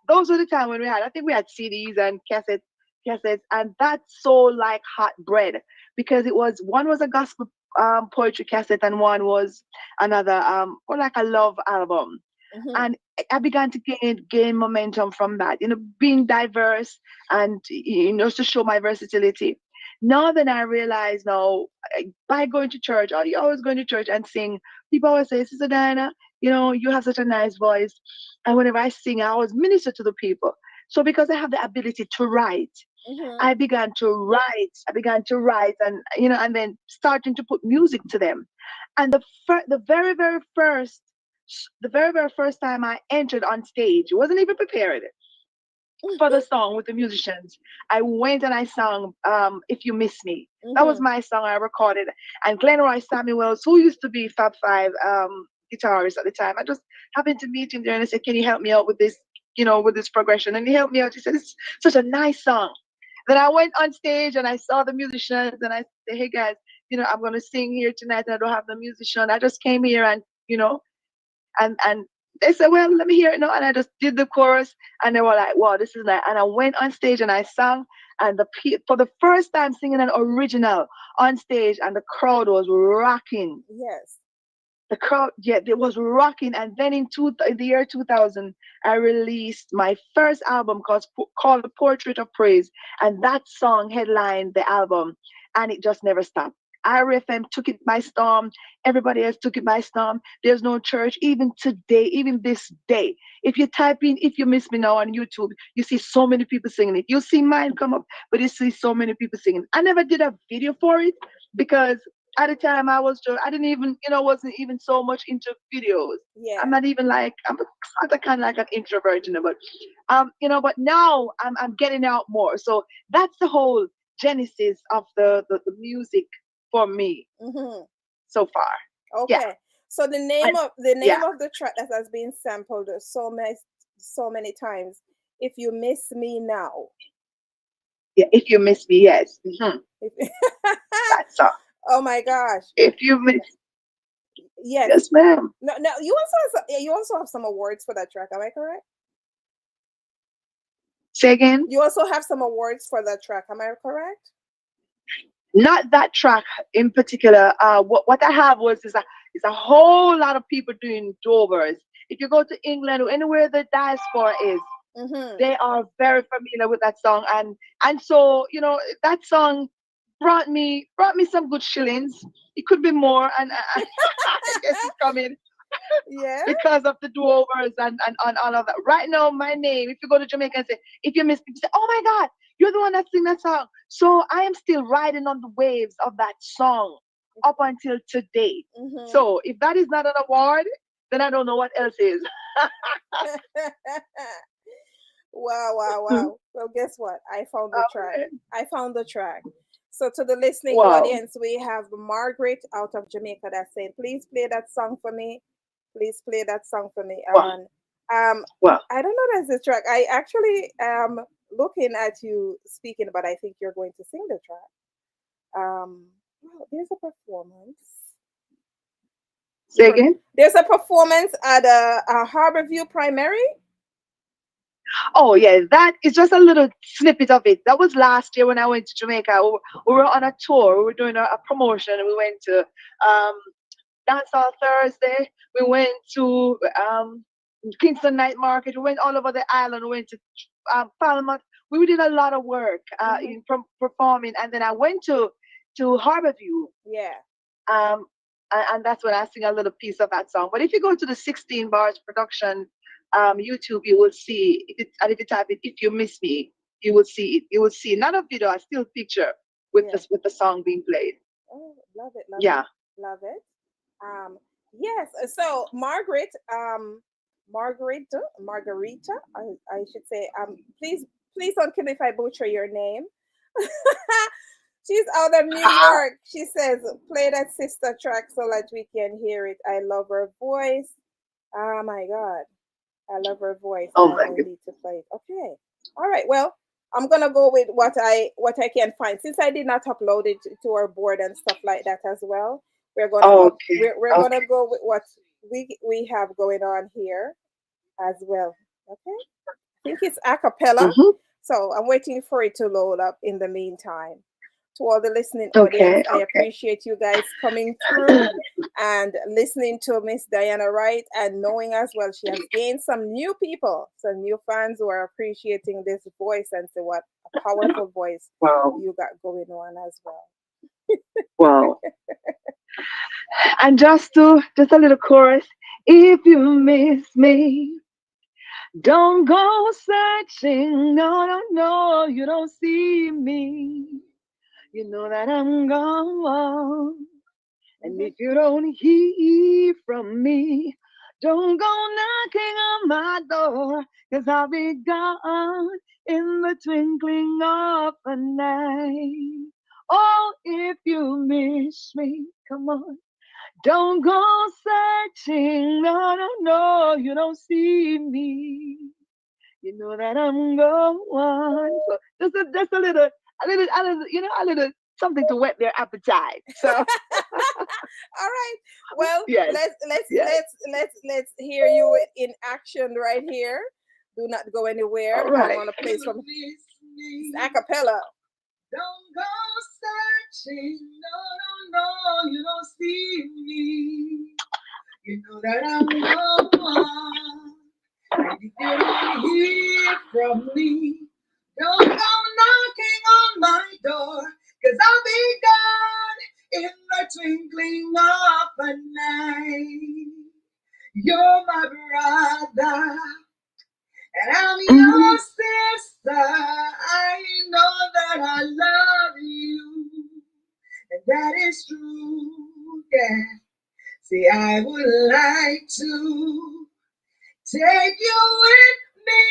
those were the time when I think we had CDs and cassettes, and that sold like hot bread because one was a gospel poetry cassette and one was another or like a love album. Mm-hmm. And I began to gain momentum from that, being diverse and to show my versatility. Now then I realize now, by going to church, or you always going to church and sing, people always say, Sister Diana, you have such a nice voice. And whenever I sing, I always minister to the people. So because I have the ability to write, Mm-hmm. I began to write and then starting to put music to them. And the very, very first time I entered on stage, wasn't even prepared for the song with the musicians. I went and I sang If You Miss Me. That was Mm-hmm. my song I recorded. And Glenroy Samuels, who used to be Fab Five guitarist at the time, I just happened to meet him there and I said, can you help me out with this, with this progression? And he helped me out. He said, it's such a nice song. Then I went on stage and I saw the musicians and I said, hey guys, I'm going to sing here tonight and I don't have the musician. I just came here and, and they said, well, let me hear it now. And I just did the chorus and they were like, wow, this is nice. And I went on stage and I sang and for the first time singing an original on stage and the crowd was rocking. Yes. The crowd, yeah, it was rocking. And then in the year 2000, I released my first album called The Portrait of Praise. And that song headlined the album and it just never stopped. IRFM took it by storm. Everybody else took it by storm. There's no church. Even today, even this day, if you type in If You Miss Me Now on YouTube, you see so many people singing it. You see mine come up, but you see so many people singing. I never did a video for it because at the time I didn't even, wasn't even so much into videos. Yeah. I'm not even like, I'm kind of like an introvert, but, but now I'm getting out more. So that's the whole genesis of the music for me Mm-hmm. so far. Okay. Yeah. So the name And, of yeah. the track that has been sampled so many times If You Miss Me Now. Yeah, If You Miss Me, yes. That song. Oh my gosh. If you miss, Yes. yes, ma'am. No, you also have some awards for that track. Am I correct? Say again. You also have some awards for that track. Am I correct? Not that track in particular. What I have is a whole lot of people doing dovers. If you go to England or anywhere the diaspora is, they are very familiar with that song, and so that song brought me some good shillings. It could be more, and I guess it's coming Yeah. because of the do-overs and all of that. Right now, my name, if you go to Jamaica and say, if you miss me, say, oh my God, you're the one that sing that song. So I am still riding on the waves of that song up until today. So if that is not an award, then I don't know what else is. Wow. Well, guess what? I found the track. Okay. I found the track. So to the listening Wow. audience, we have Margaret out of Jamaica that's saying, please play that song for me. Please play that song for me. Wow. And Wow. I don't know that's the track. I actually am looking at you speaking, but I think you're going to sing the track. Well, there's a performance. Say again? There's a performance at a Harborview Primary. Oh yeah, that is just a little snippet of it. That was last year when I went to Jamaica. We were on a tour. We were doing a promotion. We went to Dancehall Thursday. We went to Kingston Night Market. We went all over the island. We went to Falmouth. We did a lot of work from performing, and then I went to Harborview. Yeah. And that's when I sing a little piece of that song. But if you go to the 16 Bars production YouTube, you will see if you type it, If You Miss Me, you will see it. You will see not a video, a still picture with the song being played. Oh, love it. Love it. Yes. So Margaret, Margarita, I should say. Please don't kill me if I butcher your name. She's out of New York. She says, play that sister track so that we can hear it. I love her voice. Oh my God. I love her voice. Oh I need to play it. Okay. All right. Well, I'm gonna go with what I can find. Since I did not upload it to our board and stuff like that as well. We're gonna go gonna go with what we have going on here as well. Okay. I think it's a cappella. So I'm waiting for it to load up in the meantime. To all the listening audience, I appreciate you guys coming through and listening to Miss Dianna Wright and knowing as well she has gained some new people, some new fans who are appreciating this voice and say what a powerful voice you got going on as well. Wow. And just a little chorus. If you miss me, don't go searching. No, you don't see me. You know that I'm gone. And if you don't hear from me, don't go knocking on my door, 'cause I'll be gone in the twinkling of an eye. Oh, if you miss me, come on. Don't go searching. No, you don't see me. You know that I'm gone. So just a little, a little something to whet their appetite. So all right. Well, yes. let's hear you in action right here. Do not go anywhere. All right. I'm gonna play some a cappella. Don't go searching. No, you don't see me. You know that I'm gone. And if you don't hear from me, don't go knocking on my door, 'cause I'll be gone in the twinkling of an eye. You're my brother, and I'm your sister. I know that I love you, and that is true, yeah. See, I would like to take you with me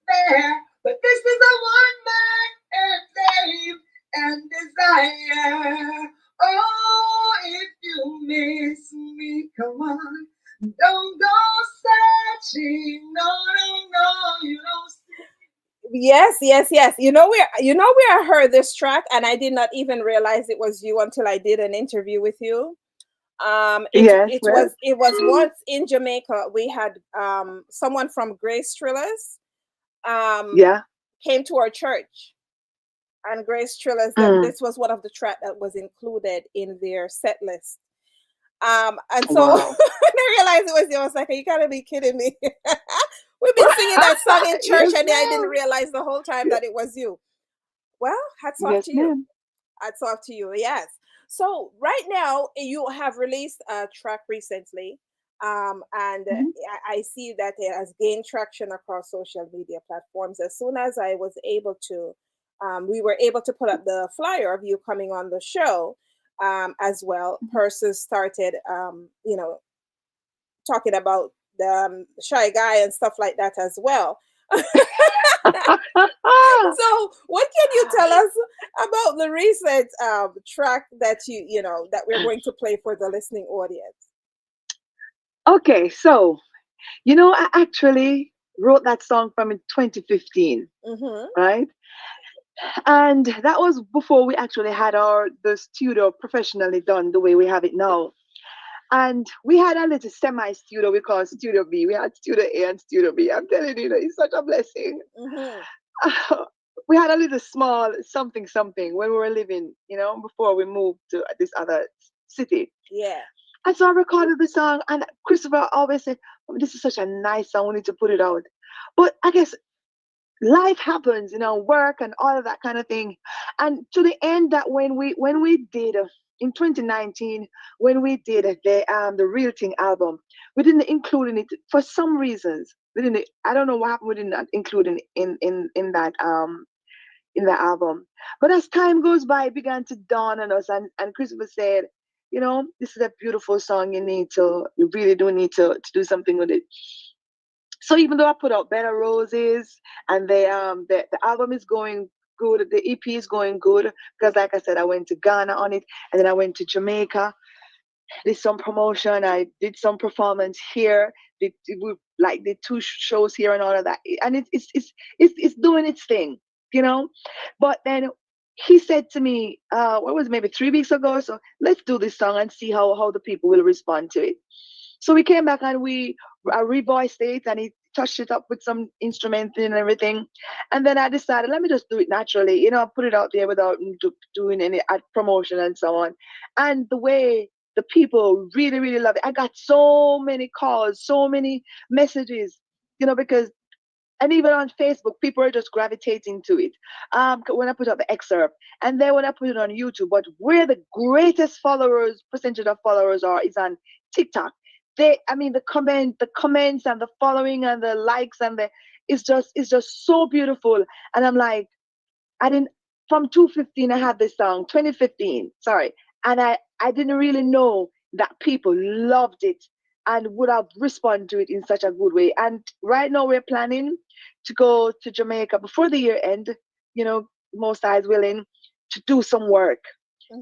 there, but this is a one-man airplane and desire. Oh, if you miss me, come on, don't go searching. No, you don't see. Yes, yes, yes. You know where I heard this track, and I did not even realize it was you until I did an interview with you. It Yes, it well, was it was once in Jamaica. We had someone from Grace Trillers um yeah. came to our church, and Grace Trillers, that Mm. this was one of the track that was included in their set list. And so when Wow. I realized it was you, I was like, "You gotta be kidding me!" We've been singing that song in church, Yes, and I didn't ma'am. realize the whole time that it was you. Well, hats off Yes, to you. ma'am. Hats off to you. Yes. So right now you have released a track recently, and Mhm. I see that it has gained traction across social media platforms. As soon as I was able to, we were able to put up the flyer of you coming on the show, as well. Persons started, talking about the shy guy and stuff like that as well. So, what can you tell us about the recent track that that we're going to play for the listening audience? Okay, so I actually wrote that song from in 2015, Mm-hmm. right? And that was before we actually had the studio professionally done the way we have it now. And we had a little semi studio we call Studio B. We had Studio A and Studio B. I'm telling you, it's such a blessing. Mm-hmm. We had a little small something something when we were living, before we moved to this other city. Yeah. And so I recorded the song, and Christopher always said, "Oh, this is such a nice song. We need to put it out." But I guess life happens, work and all of that kind of thing. And to the end that when we did in 2019, when we did the Real Thing album, we didn't include in it for some reasons. We didn't. I don't know what happened. We did not include in the album. But as time goes by, it began to dawn on us, and Christopher said, this is a beautiful song. You really do need to do something with it. So even though I put out Better Roses, and the album is going good, the EP is going good, because like I said, I went to Ghana on it, and then I went to Jamaica, did some promotion, I did some performance here, did two shows here and all of that, and it's doing its thing, you know. But then he said to me, what was it, maybe 3 weeks ago, so let's do this song and see how the people will respond to it. So we came back and we revoiced it, and he touched it up with some instruments and everything. And then I decided, let me just do it naturally, put it out there without doing any ad promotion and so on. And the way the people really, really love it. I got so many calls, so many messages, because and even on Facebook, people are just gravitating to it. When I put up the excerpt, and then when I put it on YouTube, but where the greatest percentage of followers is on TikTok. The comments and the following and the likes and it's just so beautiful. And I'm like, I didn't from 2015 I had this song, 2015, sorry. And I didn't really know that people loved it and would have responded to it in such a good way. And right now we're planning to go to Jamaica before the year end, most eyes willing, to do some work, Mm-hmm.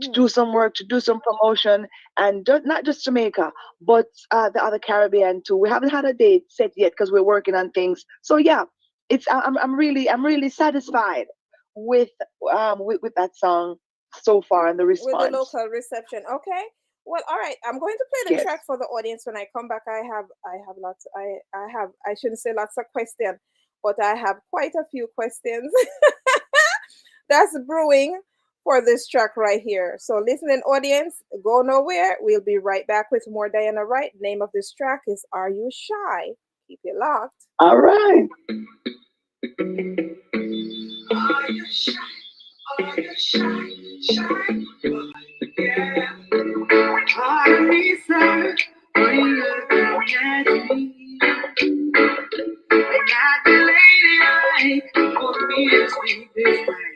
to do some promotion, and not just Jamaica, but the other Caribbean too. We haven't had a date set yet because we're working on things. So yeah, I'm really satisfied with with that song so far and the With the response. local reception. Okay. Well, all right. I'm going to play the Yes. track for the audience when I come back. I have lots. I shouldn't say lots of questions, but I have quite a few questions that's brewing for this track right here. So, listening audience, go nowhere. We'll be right back with more Dianna Wright. Name of this track is "Are You Shy?" Keep it locked. All right. Are you shy? Are you shy? Shy? Yeah. Pardon me, sir, when you look at me. And not the lady like for me to speak this way.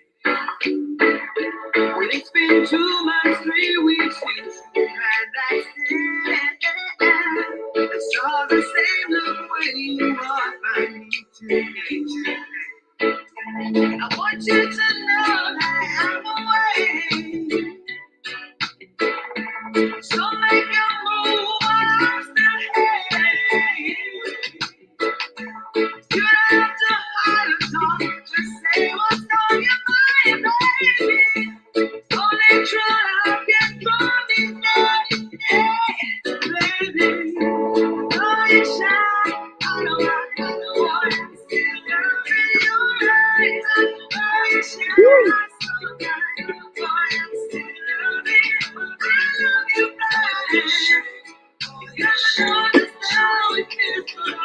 When it's been 2 months, 3 weeks since you had that stand. I saw the same look when you walked by me today. I want you to know that I'm away. So make your move while I'm still here. You don't have to hide or talk, just You know just how it feels, but I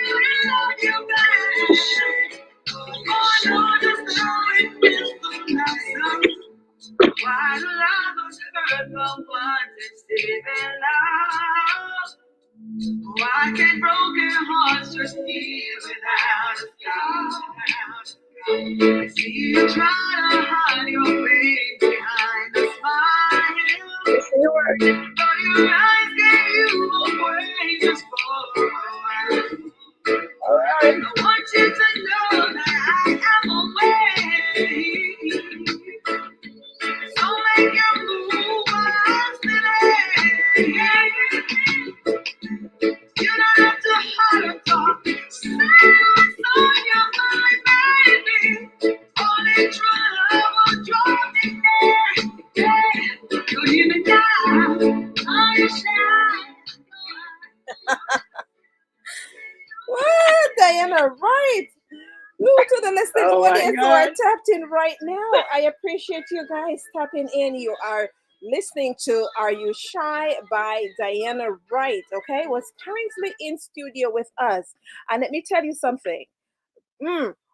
will love you back. Oh, I know just how it feels to love some. Why do lovers hurt the ones that stay in love? Why can broken hearts just heal without a scar? I see you try to hide your pain behind a smile. But your eyes gave you away just for a while. I want you to know that I am away. So make your move while I'm still here. You don't have to holler talk. Say what's on your mind, baby. Only true love will draw me there. Yeah. You hear me now? Are you shy? What, Dianna Wright? Woo, to the listening Oh my audience who are God. tapped in right now. I appreciate you guys tapping in. You are listening to Are You Shy by Dianna Wright, okay? Was currently in studio with us. And let me tell you something.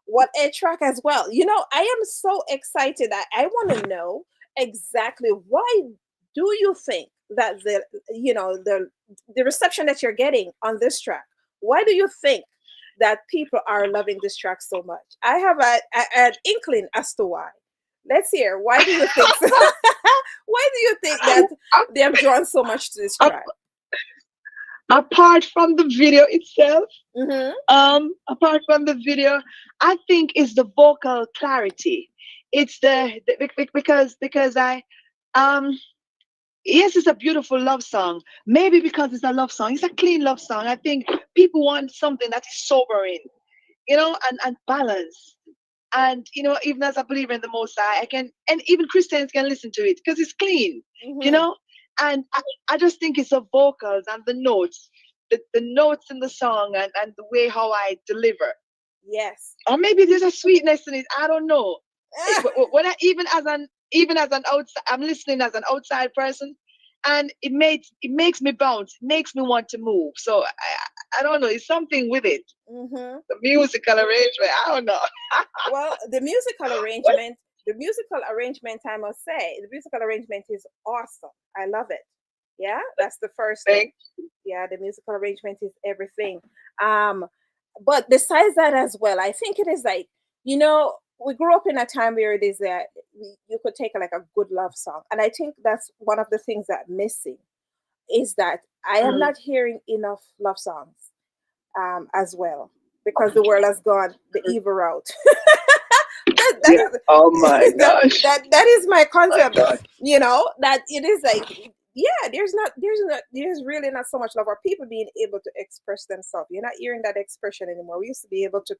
What a track as well. You know, I am so excited. I want to know exactly why do you think that the reception that you're getting on this track, why do you think that people are loving this track so much? I have an inkling as to why. Let's hear. Why do you think so? Why do you think that they have drawn so much to this Ap- track? Apart from the video itself, Mm-hmm. apart from the video, I think it's the vocal clarity. It's because I um yes, it's a beautiful love song. Maybe because it's a love song, it's a clean love song. I think people want something that is sobering, and balanced. And even as a believer in the Most High, I can, and even Christians can listen to it because it's clean, you Mm-hmm. know. And I just think it's the vocals and the notes, the notes in the song, and the way how I deliver, Yes. or maybe there's a sweetness in it. I don't know. When I even as an outside, I'm listening as an outside person, and it makes me bounce, makes me want to move. So I don't know. It's something with it. Mm-hmm. The musical arrangement. I don't know. Well, the musical arrangement, I must say, the musical arrangement is awesome. I love it. Yeah, that's the first thing. Thing. Yeah, the musical arrangement is everything. Um, but besides that as well, I think it is like, we grew up in a time where it is that you could take like a good love song. And I think that's one of the things that missing is that I am Mm. not hearing enough love songs as well because the world has gone the evil route. that Yeah. is Oh my that, gosh. that is my My concept. God. That it is like, yeah, there's really not so much love or people being able to express themselves. You're not hearing that expression anymore. We used to be able to,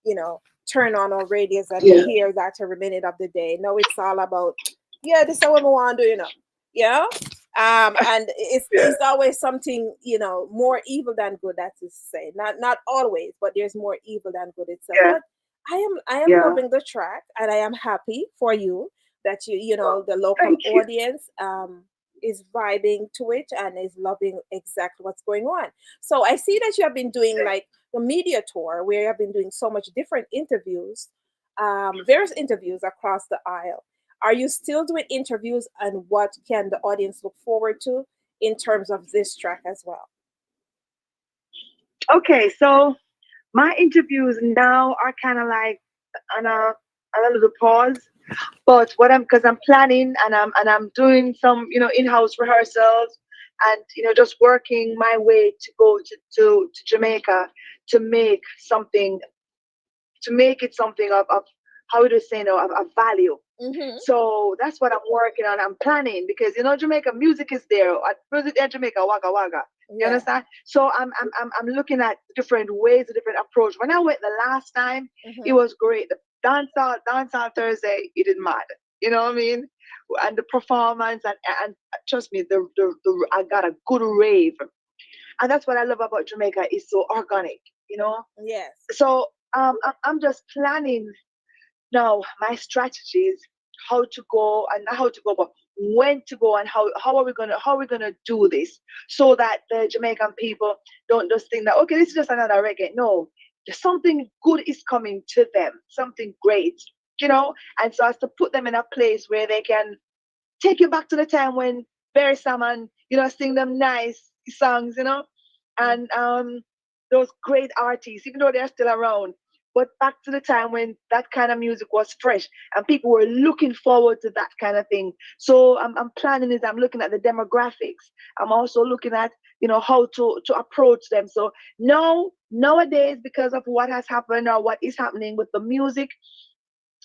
you know, turn on our radios and Yeah. hear that every minute of the day. Now it's all about, yeah, this is what we want to do, yeah. And Yeah. it's always something, more evil than good. That's to say, not always, but there's more evil than good itself. Yeah. But I am Yeah. loving the track, and I am happy for you that the local Thank you. audience is vibing to it and is loving exactly what's going on. So I see that you have been doing like the media tour where you have been doing so much different interviews, various interviews across the aisle. Are you still doing interviews, and what can the audience look forward to in terms of this track as well? Okay, so my interviews now are kind of like on a little pause. But what I'm because I'm planning and I'm doing some in-house rehearsals, and just working my way to go to Jamaica to make something, to make it something of how would you say, of value. Mm-hmm. So that's what I'm working on. I'm planning because Jamaica music is there. Music in Jamaica, wagga wagga. You Yeah. understand? So I'm looking at different ways, a different approach. When I went the last time, it Mm-hmm. was great. The dancehall Thursday, it didn't matter. You know what I mean? And the performance and trust me, the I got a good rave, and that's what I love about Jamaica. It's so organic. Yes. So I'm just planning now my strategies, how to go, and not how to go, but when to go and how are we gonna do this so that the Jamaican people don't just think that okay, this is just another reggae. No, there's something good is coming to them, something great, and so as to put them in a place where they can take you back to the time when Barry Salmon, sing them nice songs, and those great artists, even though they're still around, but back to the time when that kind of music was fresh and people were looking forward to that kind of thing. So I'm planning it. I'm looking at the demographics. I'm also looking at how to approach them. So nowadays, because of what has happened or what is happening with the music,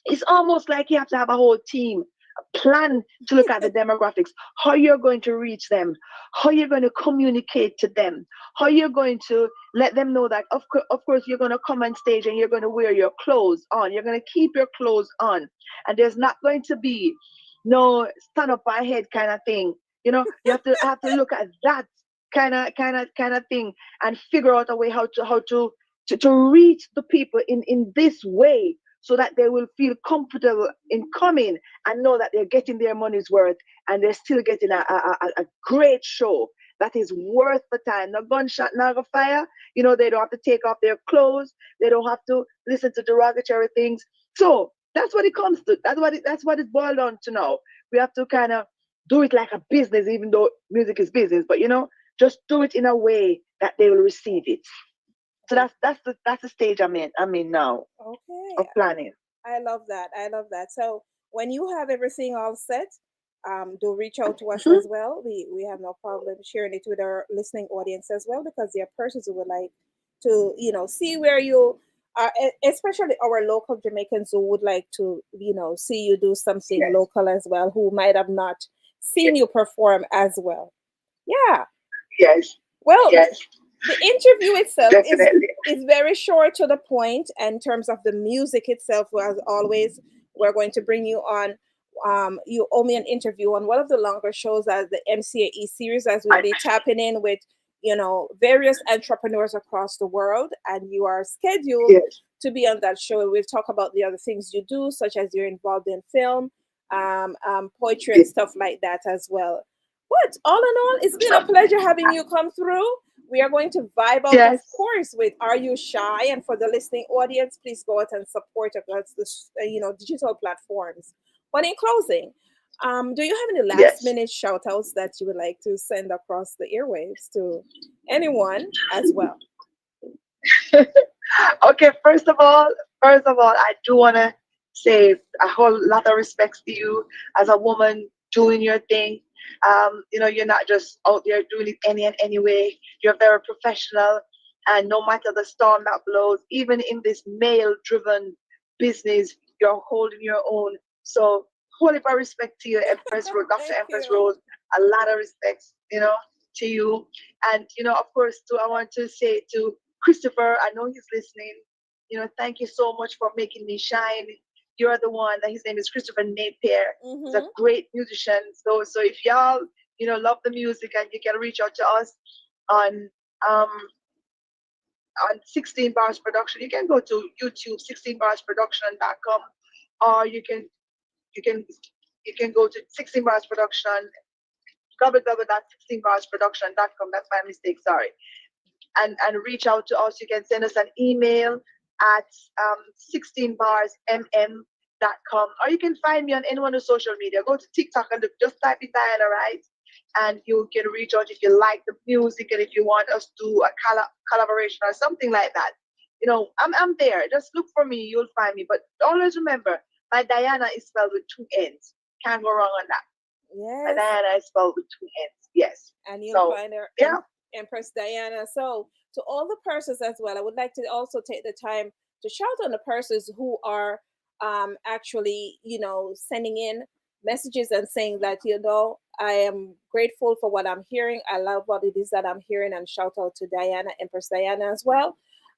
it's almost like you have to have a whole team, a plan to look at the demographics, how you're going to reach them, how you're going to communicate to them, how you're going to let them know that, of course, you're going to come on stage and you're going to wear your clothes on. You're going to keep your clothes on. And there's not going to be no stand up my head kind of thing. You have to look at that kind of thing and figure out a way how to reach the people in this way, so that they will feel comfortable in coming and know that they're getting their money's worth and they're still getting a great show that is worth the time. No gunshot, no fire. They don't have to take off their clothes. They don't have to listen to derogatory things. So that's what it comes to. That's what it's boiled down to now. We have to kind of do it like a business, even though music is business, but just do it in a way that they will receive it. So that's the stage I'm in now Okay. of planning. I love that. I love that. So when you have everything all set, do reach out to us Mhm. as well. We have no problem sharing it with our listening audience as well, because there are persons who would like to, see where you are, especially our local Jamaicans who would like to, see you do something Yes, local as well, who might have not seen yes, you perform as well. Yeah. yes, Well, yes, the interview itself definitely. is very short to the point. And in terms of the music itself, as always, we're going to bring you on. You owe me an interview on one of the longer shows as the MCAE series, as we'll I, be tapping in with various entrepreneurs across the world, and you are scheduled yes, to be on that show. We'll talk about the other things you do, such as you're involved in film, poetry, and yes, stuff like that as well. But all in all, it's been a pleasure having you come through. We are going to vibe out, of yes. course, with Are You Shy? And for the listening audience, please go out and support across the digital platforms. But in closing, do you have any last Yes. minute shout outs that you would like to send across the airwaves to anyone as well? Okay, first of all, I do want to say a whole lot of respects to you as a woman doing your thing. You're not just out there doing it any and any way. You're very professional, and no matter the storm that blows, even in this male-driven business, you're holding your own. So, whole heap of respect to you, Dr. Thank Empress you. Rose. A lot of respect, to you. And of course, too, I want to say to Christopher, I know he's listening. Thank you so much for making me shine. You're the one. That his name is Christopher Napier. He's a Mm-hmm. great musician. So if y'all love the music, and you can reach out to us on um on 16 Bars Production, you can go to YouTube 16barsproduction.com, or you can go to 16 Bars Production www.16barsproduction.com. That's my mistake. Sorry. And reach out to us. You can send us an email at 16barsmm.com, or you can find me on any one of social media. Go to TikTok and just type in Dianna Wright, and you can reach out if you like the music and if you want us to do a collaboration or something like that. I'm there. Just look for me. You'll find me. But always remember, my Diana is spelled with two N's. Can't go wrong on that. My Yes. Diana is spelled with two N's. Yes. And you'll So, find her yeah. Empress Diana. So, to all the persons as well, I would like to also take the time to shout on the persons who are actually, sending in messages and saying that, I am grateful for what I'm hearing. I love what it is that I'm hearing, and shout out to Diana, Empress Diana as well.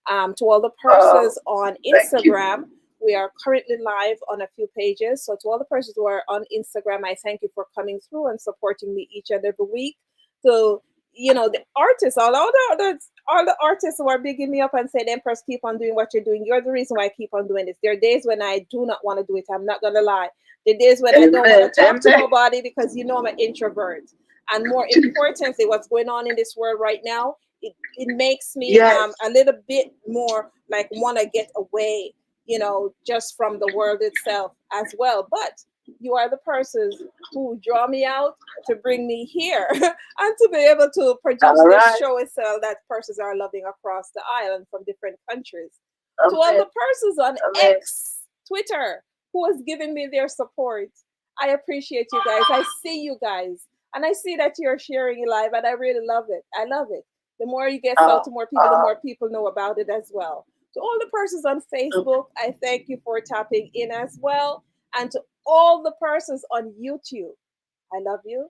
To all the persons on Thank you. Instagram, we are currently live on a few pages. So, to all the persons who are on Instagram, I thank you for coming through and supporting me each and every week. So, the artists, all the all the artists who are bigging me up and saying, Empress, keep on doing what you're doing. You're the reason why I keep on doing this. There are days when I do not want to do it. I'm not going to lie. There are days when I don't want to talk to nobody because I'm an introvert. And more importantly, what's going on in this world right now, it makes me a little bit more like want to get away, just from the world itself as well. But you are the persons who draw me out to bring me here and to be able to produce this show itself that persons are loving across the island from different countries. To all the persons on X, Twitter, who has given me their support, I appreciate you guys. I see you guys. And I see that you're sharing it live, and I really love it. I love it. The more you get out to more people, the more people know about it as well. To all the persons on Facebook, I thank you for tapping in as well. And to all the persons on YouTube, I love you.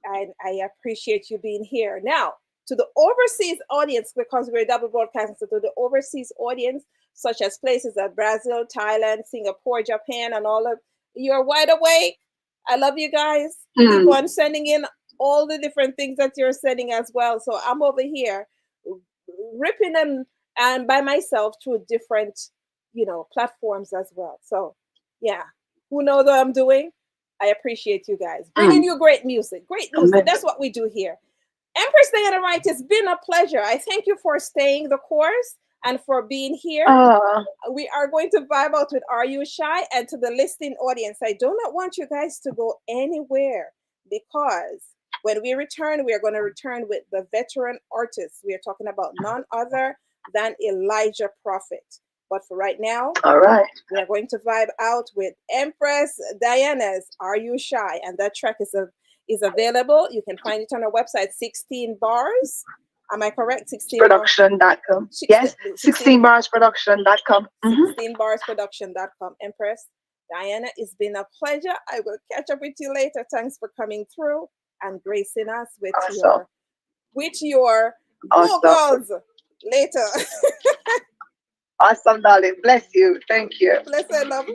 And I appreciate you being here. Now, to the overseas audience, because we're double broadcasting, so to the overseas audience, such as places like Brazil, Thailand, Singapore, Japan, and all of you're wide awake. I love you guys. Keep on sending in all the different things that you're sending as well. So I'm over here ripping and by myself through different, platforms as well. So yeah, who knows what I'm doing? I appreciate you guys. Bringing you great music. Great music. That's what we do here. Empress Dianna Wright, it's been a pleasure. I thank you for staying the course and for being here. We are going to vibe out with Are You Shy? And to the listening audience, I do not want you guys to go anywhere, because when we return, we are going to return with the veteran artists. We are talking about none other than Elijah Prophet. But for right now, we are going to vibe out with Empress Dianna's Are You Shy? And that track is available. You can find it on our website, 16 Bars. Am I correct? 16 Production.com. Yes, 16barsproduction.com. 16barsproduction.com. Empress Dianna, it's been a pleasure. I will catch up with you later. Thanks for coming through and gracing us with your vocals later. Awesome, darling. Bless you. Thank you. Bless you, love.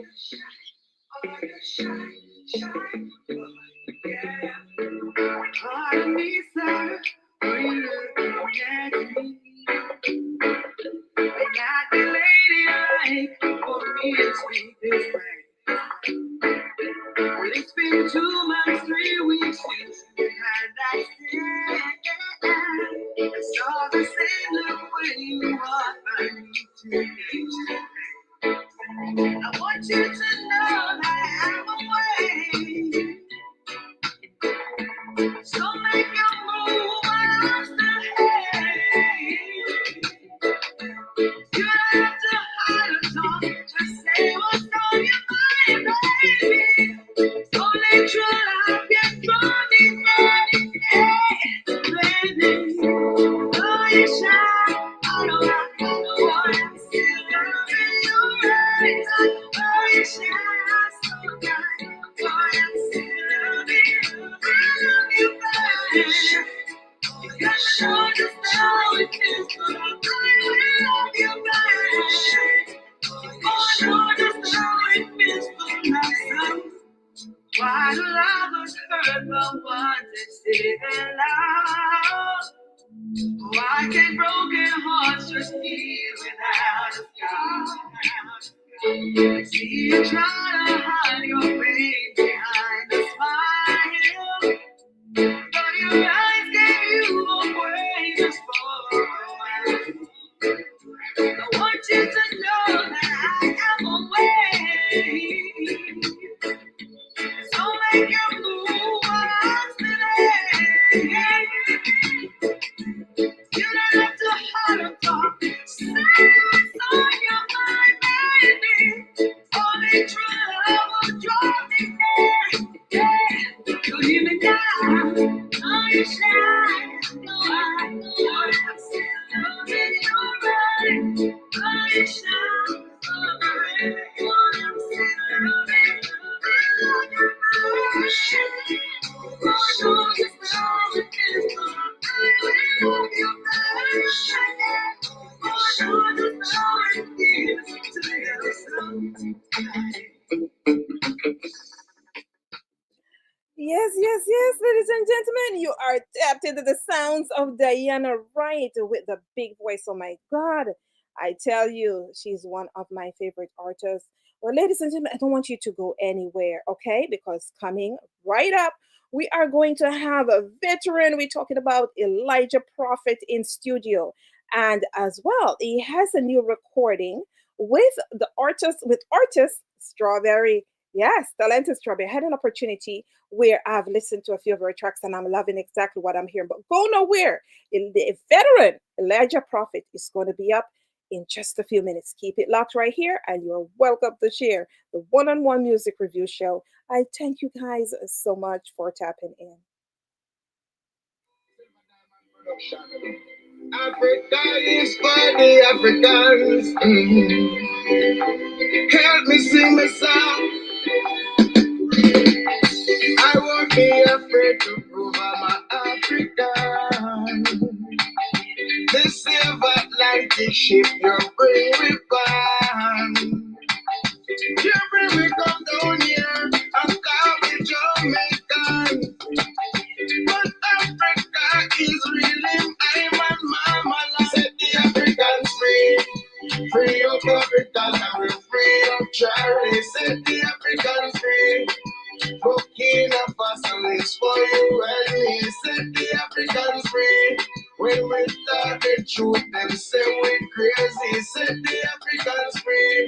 Pardon me, sir, for you looking at me. I got the lady like for me to speak this way. Well, it's been 2 months, 3 weeks since we had that stay. I saw the same look when you walked by me today. I want you to know that I'm away. So make your move, I'm still here. You don't have to hide or talk, just say what's on your mind, baby. Only true love gets through these days, baby. Oh, you're shy, I know I'm still loving you right. Oh, you're shy, so kind. Oh, I'm still loving you. I love you back. You're sure just how it feels, but I will love you back. Oh, I know just how it feels for myself. Why do lovers hurt but what they say aloud? Why can broken hearts just heal without a scar? I see you try to hide your pain behind a smile, but your eyes gave you away just for a while. I want you to know that I am away. So make your move on today. You don't have to hide or talk. Say what's on your mind, baby. Only true love will draw me near. Yeah, so hear me now. Are you shy? No, I know I'm still loving you right. Are you shy? Oh, I know I'm still loving you. I love you, oh, shit. Oh, no, it's not with this one. I will love you back. Oh, no, it's not with this to the Yes, ladies and gentlemen, and you are tapped into the sounds of Dianna Wright with the big voice. Oh my God. I tell you, she's one of my favorite artists. Well, ladies and gentlemen, I don't want you to go anywhere, okay? Because coming right up, we are going to have a veteran. We're talking about Elijah Prophet in studio. And as well, he has a new recording with artist Strawberry. Yes, talented Strawberry. I had an opportunity where I've listened to a few of her tracks and I'm loving exactly what I'm hearing. But go nowhere. The veteran Elijah Prophet is going to be up in just a few minutes. Keep it locked right here, and you're welcome to share the one-on-one music review show. I thank you guys so much for tapping in. Africa is for the Africans. Help me sing the song. I won't be afraid to prove I'm an African. The silver Atlantic ship you bring me back. You bring me come down here and call me Jamaican. But Africa is really I'm and mama land. Set the Africans free. Free up Africans and we're free of charity. Set the Africans free. Burkina Faso is for you and me. Set the Africans free. When we start the truth, them say we crazy. Set the Africans free.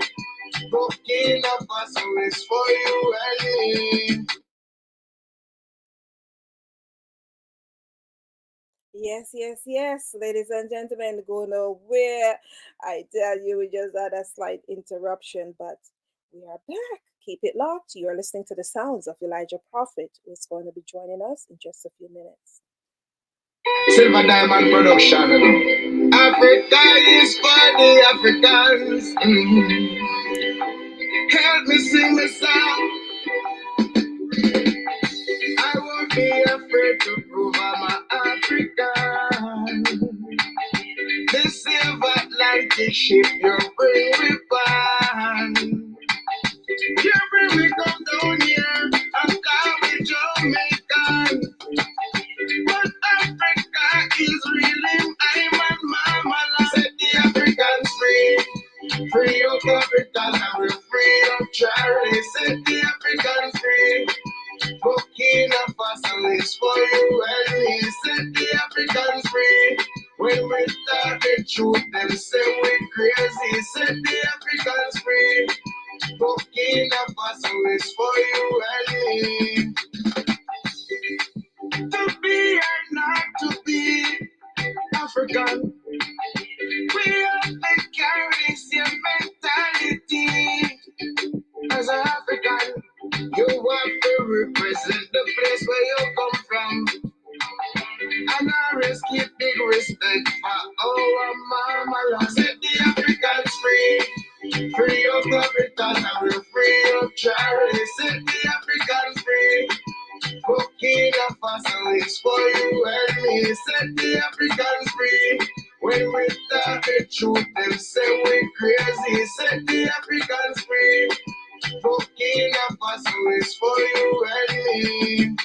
Burkina Faso is for you and me. Yes, yes, yes, ladies and gentlemen, go nowhere. I tell you, we just had a slight interruption, but we are back. Keep it locked. You are listening to the sounds of Elijah Prophet, who's going to be joining us in just a few minutes. Silver Diamond Production. Africa is for the Africans. Help me sing the song. I won't be afraid to prove I'm an African. The silver Atlantic ship you bring me back. You bring me come down here and call me Jamaican. But Africa is really I'm and mama land. Set the Africans free. Free up Africans and we're free of charity. Set the Africans free. Burkina Faso is for you and me. Set the Africans free. When we start the truth, them say we crazy. Set the Africans free. Burkina Faso is for you and me. To be or not to be African, we have to carry the same mentality. As an African, you have to represent the place where you come from. And always keep big respect for our mama land. Set the Africans free. Free up Africans and we're free of charity. Set the Africans free. Burkina Faso is for you and me. Set the Africans free. When we start the truth, them say we crazy. Set the Africans free. Burkina Faso is for you and me.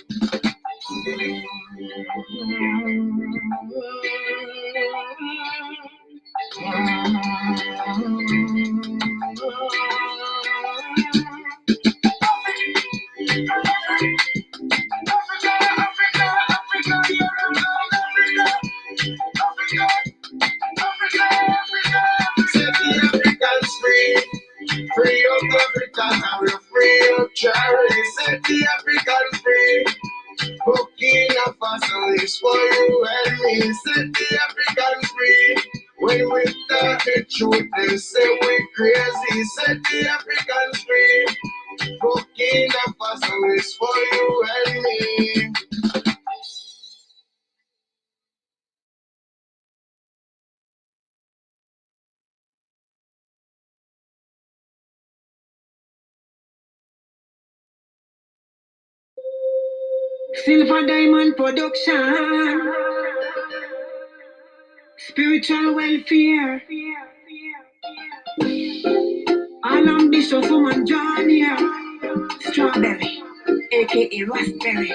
Set the Africans free. Free up Africans and we're free of charity. Set the Africans free. Burkina Faso is for you and me. Set the Africans free. When we start the truth, them say we crazy. Set the Africans free. Burkina Faso is for you and me. Silver Diamond Production. Spiritual welfare. All ambitious woman John here. Strawberry, aka Raspberry.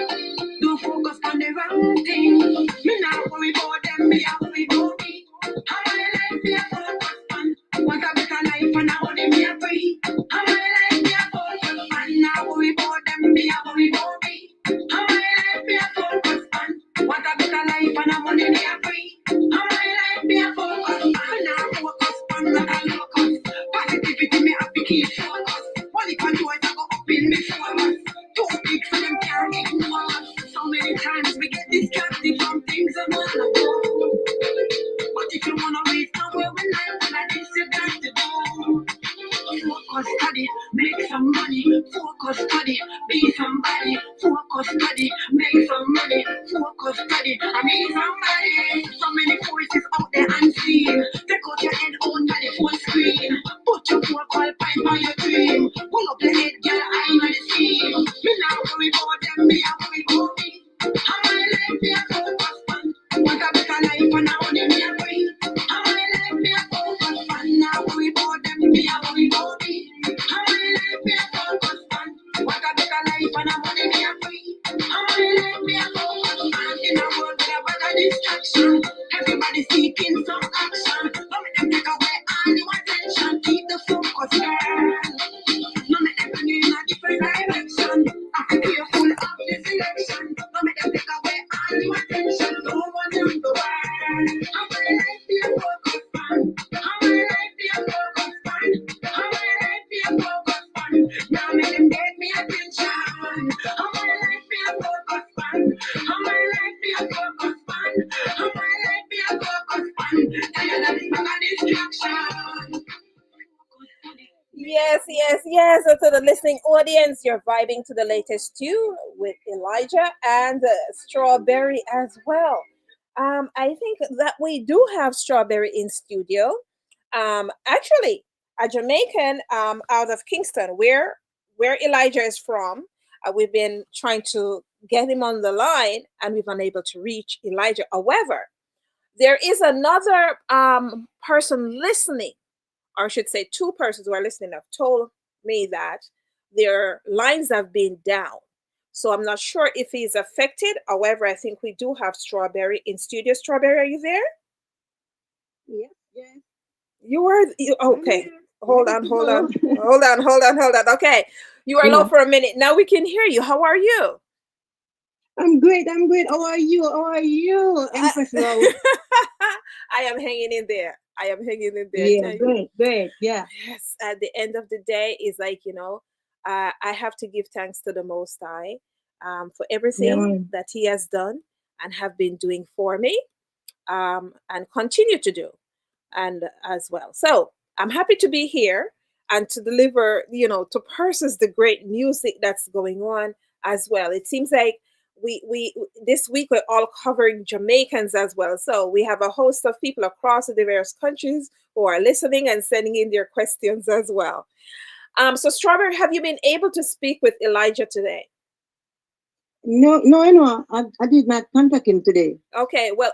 Don't focus on the wrong thing. Me not worry about them, me a worry about me. How my life be a focus on? Want a better life and a money me a free. How my life be a focus on? Not worry about them, me a worry about me. How my life be a focus on? Want a better life and a money me a free. How my life be a focus on? Now focus on not a locus. Positivity me have to keep focus. Only control I go up in me focus. Too big so them can't ignore us. So many times we get distracted from things I wanna do. But if you wanna reach somewhere in life, then I think you got to do. Focus, study, make some money. Focus, study, be somebody. Focus, study, make some money. Focus, study, and be somebody. So many voices out there unseen. Take out your head on the full screen. Put your focus point on your dream. Pull up your head, girl, I'm on the scene. Me not worry about them, me I worry about me. How my life be a focus on? Want a better life and I only me a free. How my life be a focus on? Now worry about them, me I worry about me. How my life be a focus on? Want a better life and I only me a free. How my life be a focus on? In a world with a bag of distraction, everybody seeking some action. Don't make them take away all your attention. Keep the focus, girl. No make them turn you in a different direction. Have to be careful of the selection. No make them take away all your attention. Don't want them to worry. How my life be a focus on? How my life be a focus on? How my life be a focus on? Now make them get me attention. How my life be a focus on? How my life be a focus on? How my life be a focus on? Tired of this bag of distraction. Yes, yes, yes. So to the listening audience, you're vibing to the latest tune with Elijah and Strawberry as well. I think that we do have Strawberry in studio. Actually, a Jamaican out of Kingston, where Elijah is from. We've been trying to get him on the line, and we've been unable to reach Elijah. However, there is another person listening, or I should say, two persons who are listening have told me that their lines have been down. So I'm not sure if he's affected. However, I think we do have Strawberry in studio. Strawberry, are you there? Yes, yes. I'm Okay. here, Hold ready on, to hold go. on, hold on, hold on, hold on. Okay. You are low Yeah, for a minute. Now we can hear you. How are you? I'm great. I'm great. How are you? How are you, I, Empress Rose? I am hanging in there. I am hanging in there. Yeah, Tell you. great, great. Yeah, Yes, at the end of the day, is like, I have to give thanks to the Most High for yeah, everything man. that He has done and have been doing for me, and continue to do, and as well. So I'm happy to be here and to deliver, to persons the great music that's going on as well. It seems like we this week we're all covering Jamaicans as well. So we have a host of people across the various countries who are listening and sending in their questions as well. So Strawberry, have you been able to speak with Elijah today? No, no, I know. I did not contact him today. Okay, well,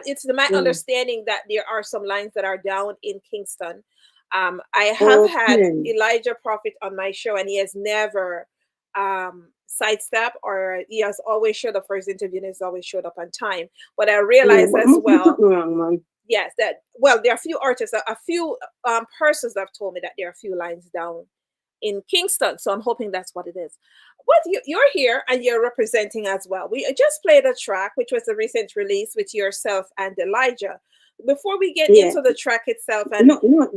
it's my Yeah. understanding that there are some lines that are down in Kingston. I have had Okay. Elijah Prophet on my show, and he has never sidestepped, or he has always showed up for his interview, and he's always showed up on time. But I Yeah, realize but as must be well, something wrong, man. yes, that, well, there are a few artists, a few persons that have told me that there are a few lines down in Kingston. So I'm hoping that's what it is. But you're here and you're representing as well. We just played a track, which was a recent release with yourself and Elijah. Before we get Yeah. into the track itself, and No, no,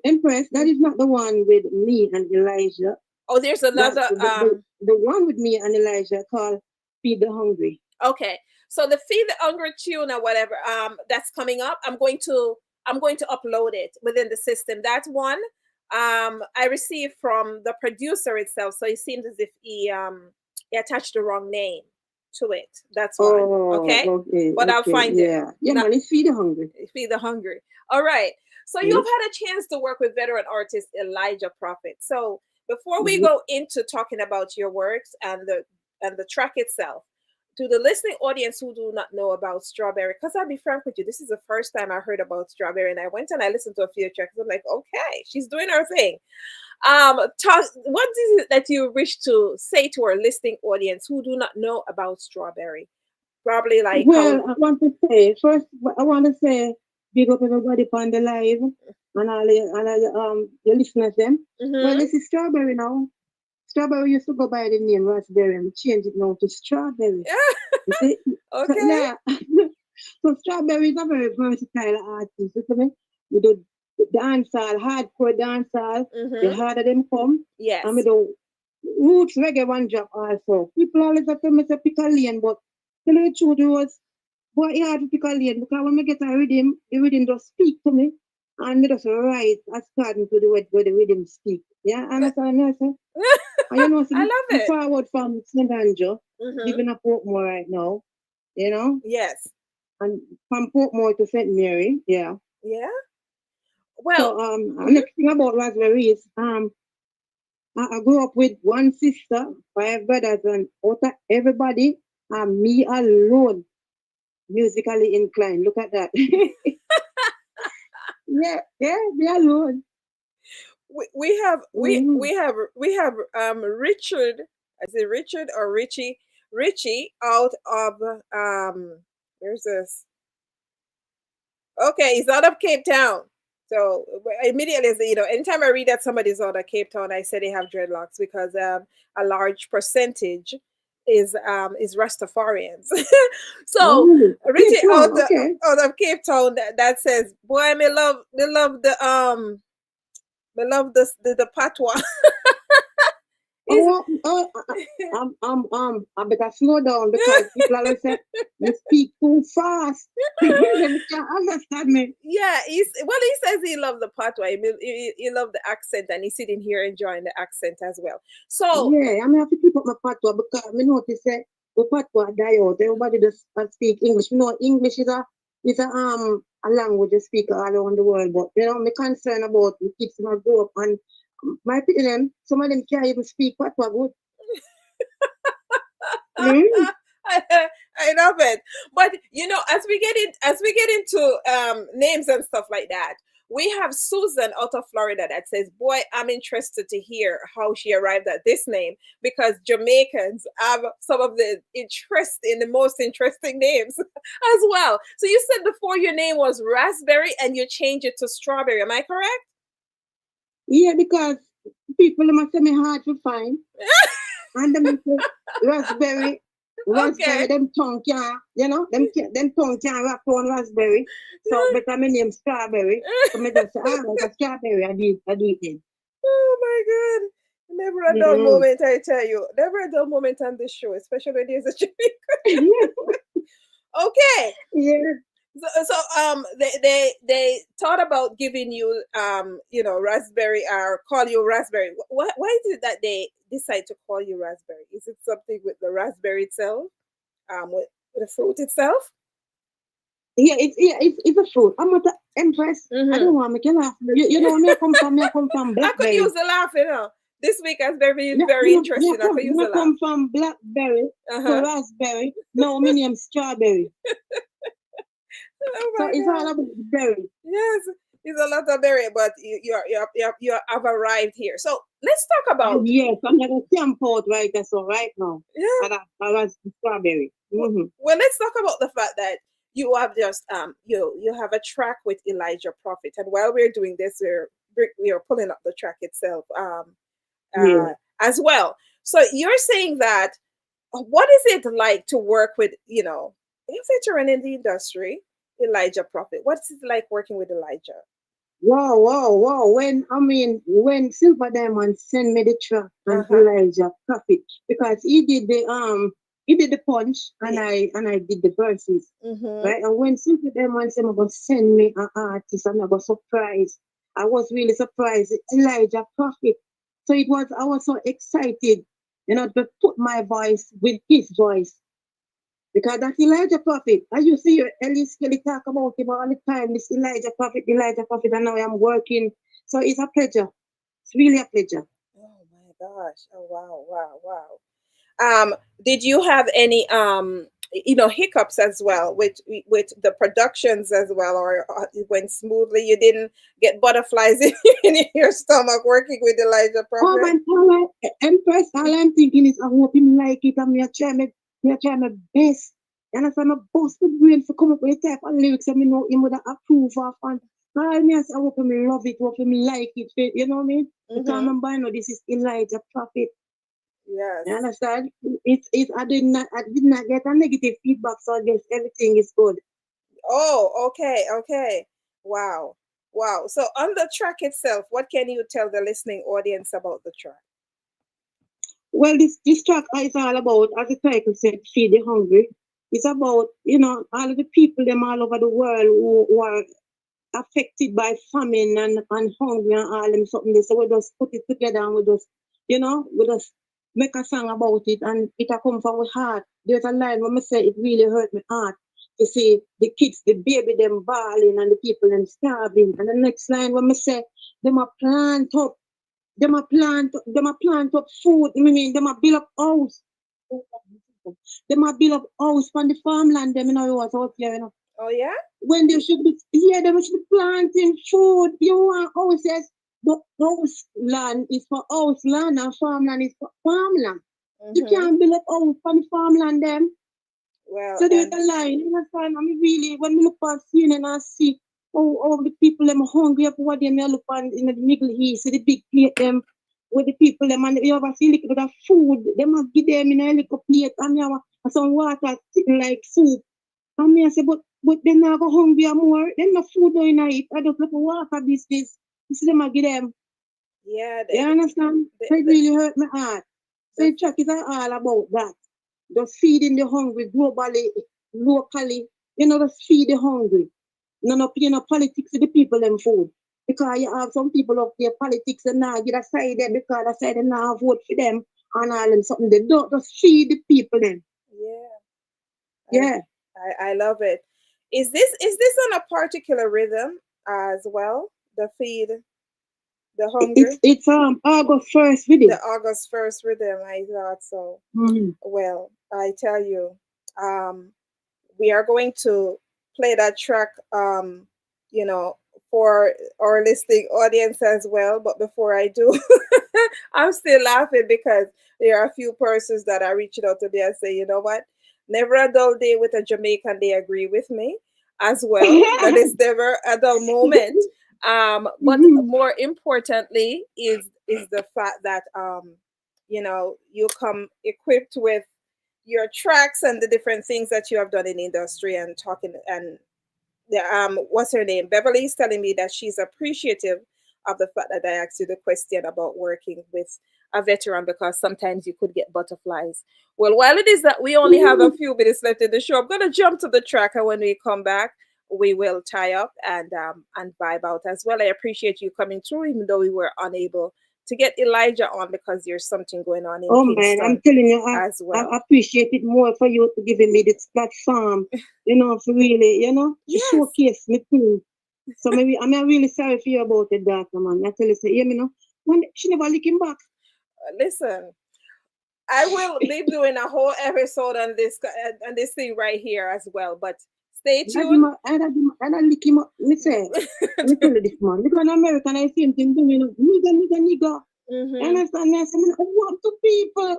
Empress, that is not the one with me and Elijah. oh, there's That's another. the one with me and Elijah called Feed the Hungry. Okay, so the Feed the Hungry tune or whatever that's coming up, I'm going to upload it within the system. That one I received from the producer itself, so it seems as if he attached the wrong name to it. That's why. Oh, Okay, okay, but I'll okay, find it. yeah. Yeah, Not man, it's Feed the Hungry. Feed the Hungry. All right. So Yeah, you've had a chance to work with veteran artist Elijah Prophet. So before we yeah, go into talking about your works and the track itself, to the listening audience who do not know about Strawberry, because I'll be frank with you, this is the first time I heard about Strawberry, and I went and I listened to a few tracks. I'm like, okay, she's doing her thing. Talk. What is it that you wish to say to our listening audience who do not know about Strawberry? Probably like how. Well, I want to say first. I want to say big up everybody on the live and all your listeners them. Well, Mm-hmm. this is Strawberry now. Strawberry used to go by the name Raspberry, and we changed it now to Strawberry. You see? So Okay. yeah. So Strawberry is a very versatile artist. You see me? We do dancehall, hardcore dancehall. The Mm-hmm. harder them come, and we Yes. do roots reggae one drop also. People always have to me say pick a lane, but tell you the truth, it was but hard to pick a lane because when I get a rhythm, the rhythm just speak to me, and me just write according to the way the rhythm speak. Yeah, understand me? I say? And you know, so I love me it. forward from St. Andrew, Mm-hmm. living at Portmore right now, you know, Yes. and from Portmore to St. Mary, yeah. Yeah. Well. So Mm-hmm. next thing about Raspberry is I grew up with one sister, five brothers, and out of everybody, me alone musically inclined. Look at that. Yeah, yeah, me alone. We have Mm-hmm. we have Richard. Is it Richard or Richie? Richie out of where's this? Okay, he's out of Cape Town. So immediately, anytime I read that somebody's out of Cape Town, I say they have dreadlocks because a large percentage is Rastafarians. So Oh, Richie Cape Town, okay. out of Cape Town that says, "Boy, me love the patois." Is I better slow down because people always say you speak too fast. They can't understand me. yeah, he says he loved the patois. He loved the accent, and he's sitting here enjoying the accent as well. So Yeah, I mean, I have to keep up my patois because I notice that the patois die out. Everybody just speak English. You know, English is a language you speak all around the world. But you know, me concerned about the kids who grow up and my opinion, some of them can't even speak patois good. Mm. I, I love it. But as we get into names and stuff like that, we have Susan out of Florida that says, "Boy, I'm interested to hear how she arrived at this name because Jamaicans have some of the most interesting names as well." So you said before your name was Raspberry and you changed it to Strawberry. Am I correct? Yeah, because people must say me hard to find. And them say raspberry, Okay. them tongue can't, them tongue can't wrap on raspberry. So better my name strawberry. So me just say, like a strawberry, I do it then. Oh my God. Never a dull Mm-hmm. moment, I tell you. Never a dull moment on this show, especially when there's a Jamaican. Okay. Yeah. They thought about giving you raspberry or call you raspberry. Why is it that they decide to call you raspberry? Is it something with the raspberry itself? With the fruit itself? It's a fruit. I'm not impressed. I Mm-hmm. don't want to make you laugh. You know me I come from I could use blackberry. the laugh, This week has been Me, very interesting. I could use me the I laugh. come from blackberry to Uh-huh. raspberry. No, my name strawberry. Oh So my it's all God. about the berry. Yes, it's a lot of berry, but you have arrived here. So let's talk about. Yes, I'm gonna camp out right there, so right now. Yeah. I was strawberry. Mm-hmm. Well, let's talk about the fact that you have just you have a track with Elijah Prophet, and while we're doing this, we're pulling up the track itself Yeah. as well. So you're saying that what is it like to work with a veteran in the industry, Elijah Prophet? What's it like working with Elijah? Wow, wow, wow. When Silver Diamond sent me the track Uh and huh. Elijah Prophet, because he did the punch and I did the verses. Mm-hmm. Right? And when Silver Diamond said about send me an artist and I was surprised. I was really surprised. Elijah Prophet. So I was so excited, to put my voice with his voice. Because that Elijah Prophet, I used to hear Ellis Kelly talk about him all the time, this Elijah Prophet, and now I'm working. So it's a pleasure. It's really a pleasure. Oh my gosh! Oh wow! Wow! Wow! Did you have any hiccups as well with the productions as well, or it went smoothly? You didn't get butterflies in your stomach working with Elijah Oh Prophet? man, Empress, all I'm thinking is I hope him like it and me try my best. And if I'm a bust the brain for come up with the type of lyrics and me know him would approve of and all me I say, I hope him love it, hope him like it, you know what I mean? Because Mm-hmm. remember I know this is Elijah Prophet. Yes. You understand? I did not get a negative feedback, so I guess everything is good. Oh, okay, okay. Wow. Wow. So on the track itself, what can you tell the listening audience about the track? Well, this track is all about, as the title said, feed the hungry. It's about, all of the people them all over the world who are affected by famine and hunger and all them something. So we just put it together and we just make a song about it and it a come from our heart. There's a line when I say it really hurt my heart to see the kids, the baby them bawling and the people them starving. And the next line when I say them a plant up, them a plant up food. I mean, them a build up house. Them a build up house from the farmland. Them was out here. Oh yeah? When they should be, yeah, they should be planting food. You want houses. The house land is for house land and farmland is for farmland. You Mm-hmm. can't build up house from the farmland them. Well, So there's and a line. You understand? I mean, really, when we look at CNN and see how the people them hungry up what they may look on in the Middle East, the big plate them with the people them and you ever see little bit of food, they must give them in a little plate and you have some water sitting like soup. And me I say, but they not go hungry more. They no food in it. I just look for water business. You see them I give them. yeah, You understand? So it really hurt my heart. So the the track is all about that. Just feeding the hungry globally, locally. Just feed the hungry. No paying no politics to the people them food. Because you have some people up there, politics and now get aside there because they say they now vote for them and all them something. They don't just feed the people then. yeah. I, Yeah. I love it. Is this on a particular rhythm as well? The feed, the It's hungry, it's August 1st with the it. August 1st rhythm. I thought so. Mm-hmm. Well, I tell you, um, we are going to play that track, you know, for our listening audience as well. But before I do, I'm still laughing because there are a few persons that are reaching out to me and say, you know what, never a dull day with a Jamaican. They agree with me as well. That is never a dull moment. But Mhm. more importantly is the fact that you come equipped with your tracks and the different things that you have done in the industry and talking and what's her name, Beverly is telling me that she's appreciative of the fact that I asked you the question about working with a veteran because sometimes you could get butterflies. Well, while it is that we only have a few minutes left in the show, I'm going to jump to the track, and when we come back we will tie up and vibe out as well. I appreciate you coming through even though we were unable to get Elijah on because there's something going on in Oh man, I'm Kingston telling you, as I well. appreciate it more for you to giving me this platform, for really, to Yes. showcase me too. So maybe I'm really sorry for you about the daughter, man. I tell you, say, when she never lick him back. Listen, I will be doing a whole episode on this thing right here as well. But stay tuned. I lick him up. Let me tell you this, man. Because in America, I see him thing, nigga. You Hmm. understand me? I say, what the people,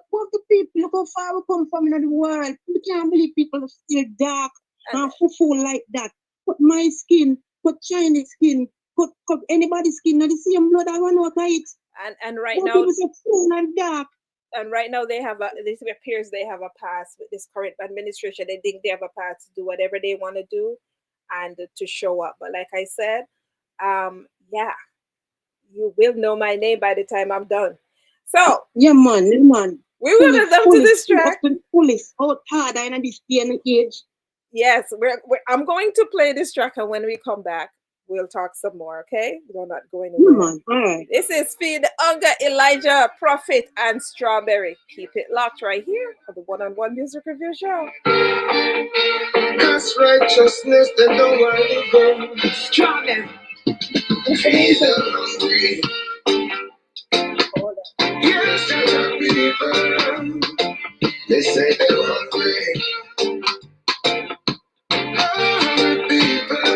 look how far we come from in the world. We can't believe people are still dark And and full like that. Put my skin, put Chinese skin, put anybody's skin, and the same blood I run out of it. and right What now people say full and dark. they have this appears they have a pass with this current administration. They think they have a pass to do whatever they want to do and to show up. But like I said, yeah, you will know my name by the time I'm done. So Yeah, man. we're Fully, gonna jump to fully, this full up track. to the fullest, out hard in this day and age. Yes, I'm going to play this track, and when we come back, we'll talk some more. Okay, we're not going Yeah, anywhere. man. All right. This is Feed the Hunger, Elijah, Prophet, and Strawberry. Keep it locked right here for the one-on-one music review show. Cause righteousness and the world go. Strawberry. Feed the hungry. Hold on. Yes, I'm a believer. say they're hungry. Hungry people,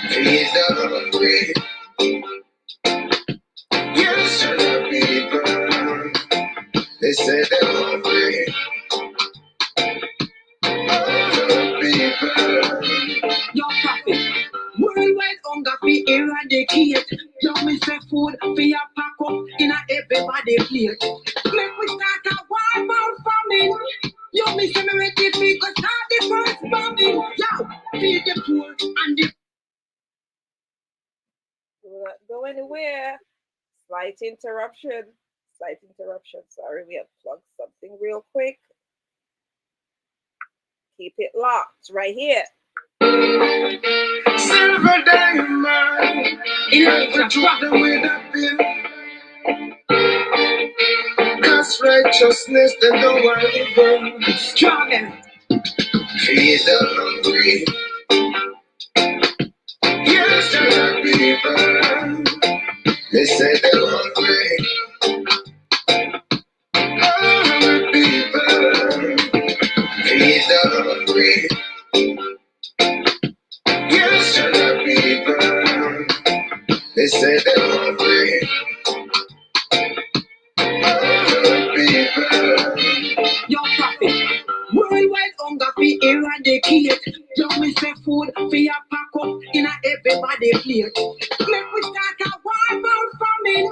feed the hungry. Yes, the people, they say they're hungry. Your profit. Worldwide hunger be eradicate. Now me say food for your pack up in a everybody plate. Make we start a war about famine. You me say me ready fi go start the first bombing. Yo, feed the poor and the Will not go anywhere. Slight interruption. Slight interruption. Sorry, we have plugged something real quick. Keep it locked right here. Silver diamond, Elijah trouble with a bill. Cause righteousness, then the world burn. struggle. Feed the hungry. Yes, the people, they say they're hungry. Hungry people, feed the hungry. Yes, the people, they say they're hungry. Hungry people. Your profit. Worldwide hunger be eradicate. You me say food for your pack up in a everybody plate. Make we start a war about famine.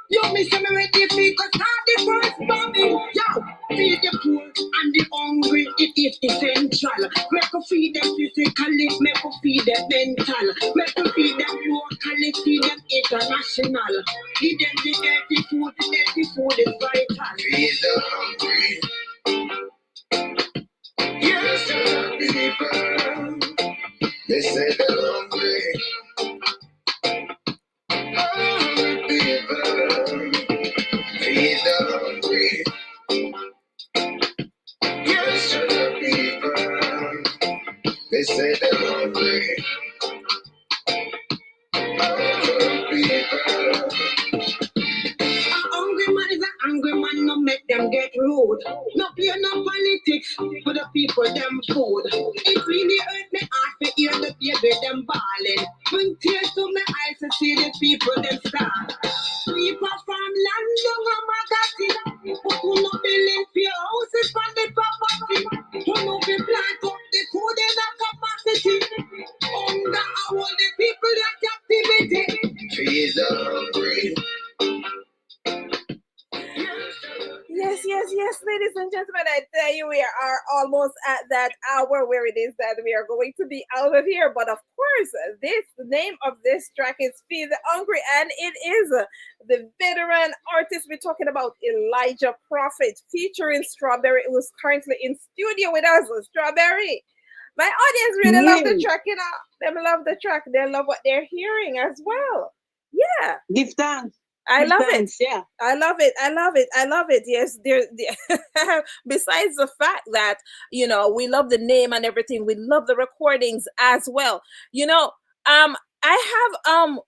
You me say me ready fi go start the first bombing. Yo, feed the poor and the hungry. It is essential. Make we feed them physically. Make we feed them mental. Make we feed them locally. Feed them international. Give them the healthy food. Healthy food is vital. Feed the hungry. Yes, the people, they say they're hungry. Hungry people, feed the hungry. Yes, the people, they say they're hungry. Hungry people. A hungry man is a angry man, no make them get rude. No play no politics for the people them food. It really hurt me heart to hear the baby them bawling. Bring tears to my eyes to see the people them start. People from land down a magazine, but who no building for your houses from the property. Who no be plant up the food in a capacity. Hunger all the people that captivity. Feed the hungry. Yes, ladies and gentlemen, I tell you, we are almost at that hour where it is that we are going to be out of here. But of course, the name of this track is Feed the Hungry, and it is the veteran artist we're talking about, Elijah Prophet, featuring Strawberry, who's currently in studio with us. Strawberry. My audience really love the track, you know. They love the track. They love what they're hearing as well. Yeah. Give thanks. I Give love thanks, it. yeah. I love it. I love it. I love it. Yes, besides the fact that, you know, we love the name and everything, we love the recordings as well. You know, I have I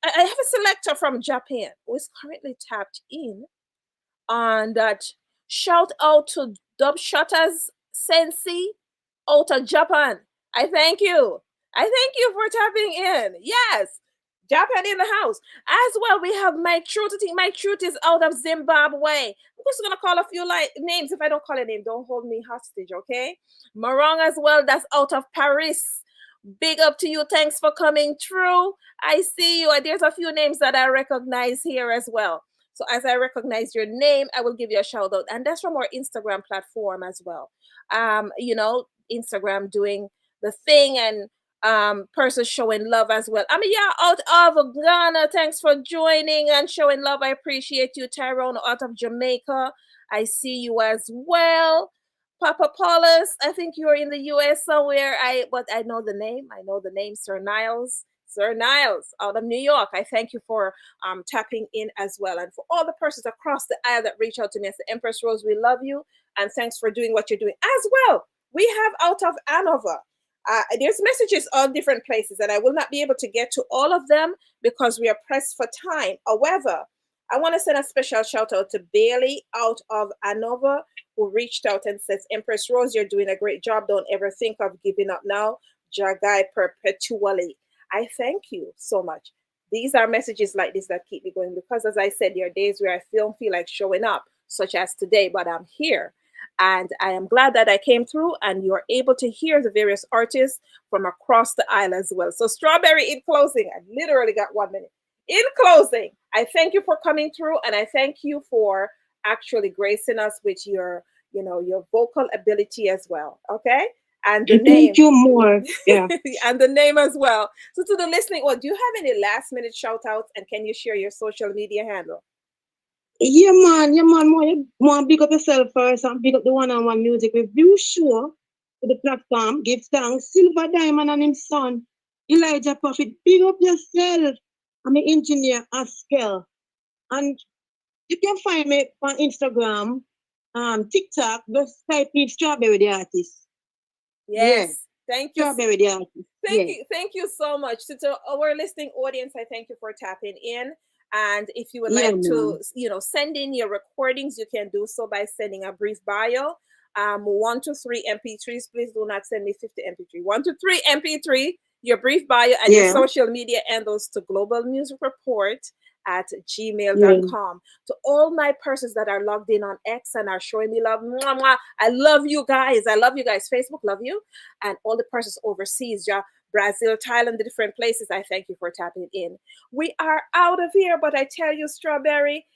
have a selector from Japan who is currently tapped in on that. Shout out to Dub Shutters Sensei out of Japan. I thank you. I thank you for tapping in. Yes. Japan in the house. As well, we have Mike Truth. I think Mike Truth is out of Zimbabwe. I'm just gonna call a few names. If I don't call a name, don't hold me hostage, okay? Marong as well, that's out of Paris. Big up to you. Thanks for coming through. I see you. There's a few names that I recognize here as well. So as I recognize your name, I will give you a shout out. And that's from our Instagram platform as well. You know, Instagram doing the thing and person showing love as well. I mean, yeah, out of Ghana. Thanks for joining and showing love. I appreciate you. Tyrone out of Jamaica. I see you as well. Papa Paulus, I think you're in the US somewhere. But I know the name. I know the name, Sir Niles. Sir Niles out of New York. I thank you for tapping in as well. And for all the persons across the aisle that reach out to me as the Empress Rose, we love you. And thanks for doing what you're doing as well. We have out of Hanover. There's messages on different places, and I will not be able to get to all of them because we are pressed for time. However, I want to send a special shout out to Bailey out of Anova, who reached out and says, Empress Rose, you're doing a great job. Don't ever think of giving up now. Jagai perpetually. I thank you so much. These are messages like this that keep me going because, as I said, there are days where I don't feel like showing up, such as today, but I'm here. And I am glad that I came through and you're able to hear the various artists from across the aisle as well. So, Strawberry, in closing, I literally got 1 minute. In closing, I thank you for coming through and I thank you for actually gracing us with your, your vocal ability as well. Okay. And the name. Thank you more. Yeah. And the name as well. So to the listening, do you have any last minute shout outs and can you share your social media handle? Yeah, man. More big up yourself first and big up the one-on-one music review show to the platform. Give thanks. Silver Diamond and his son, Elijah Prophet. Big up yourself. I'm an engineer Askel. And you can find me on Instagram, TikTok, just type in Strawberry the Artist. Yes. Yeah. Thank you. Strawberry the Artist. Thank you so much. To our listening audience, I thank you for tapping in. And if you would like to, send in your recordings, you can do so by sending a brief bio. 1 to 3 MP3s. Please do not send me 50 MP3. 1 to 3 MP3, your brief bio and your social media handles to Global Music Report at gmail.com. To all my persons that are logged in on X and are showing me love, mwah, mwah, I love you guys. Facebook, love you. And all the persons overseas, Brazil, Thailand, the different places, I thank you for tapping in. We are out of here, but I tell you, Strawberry,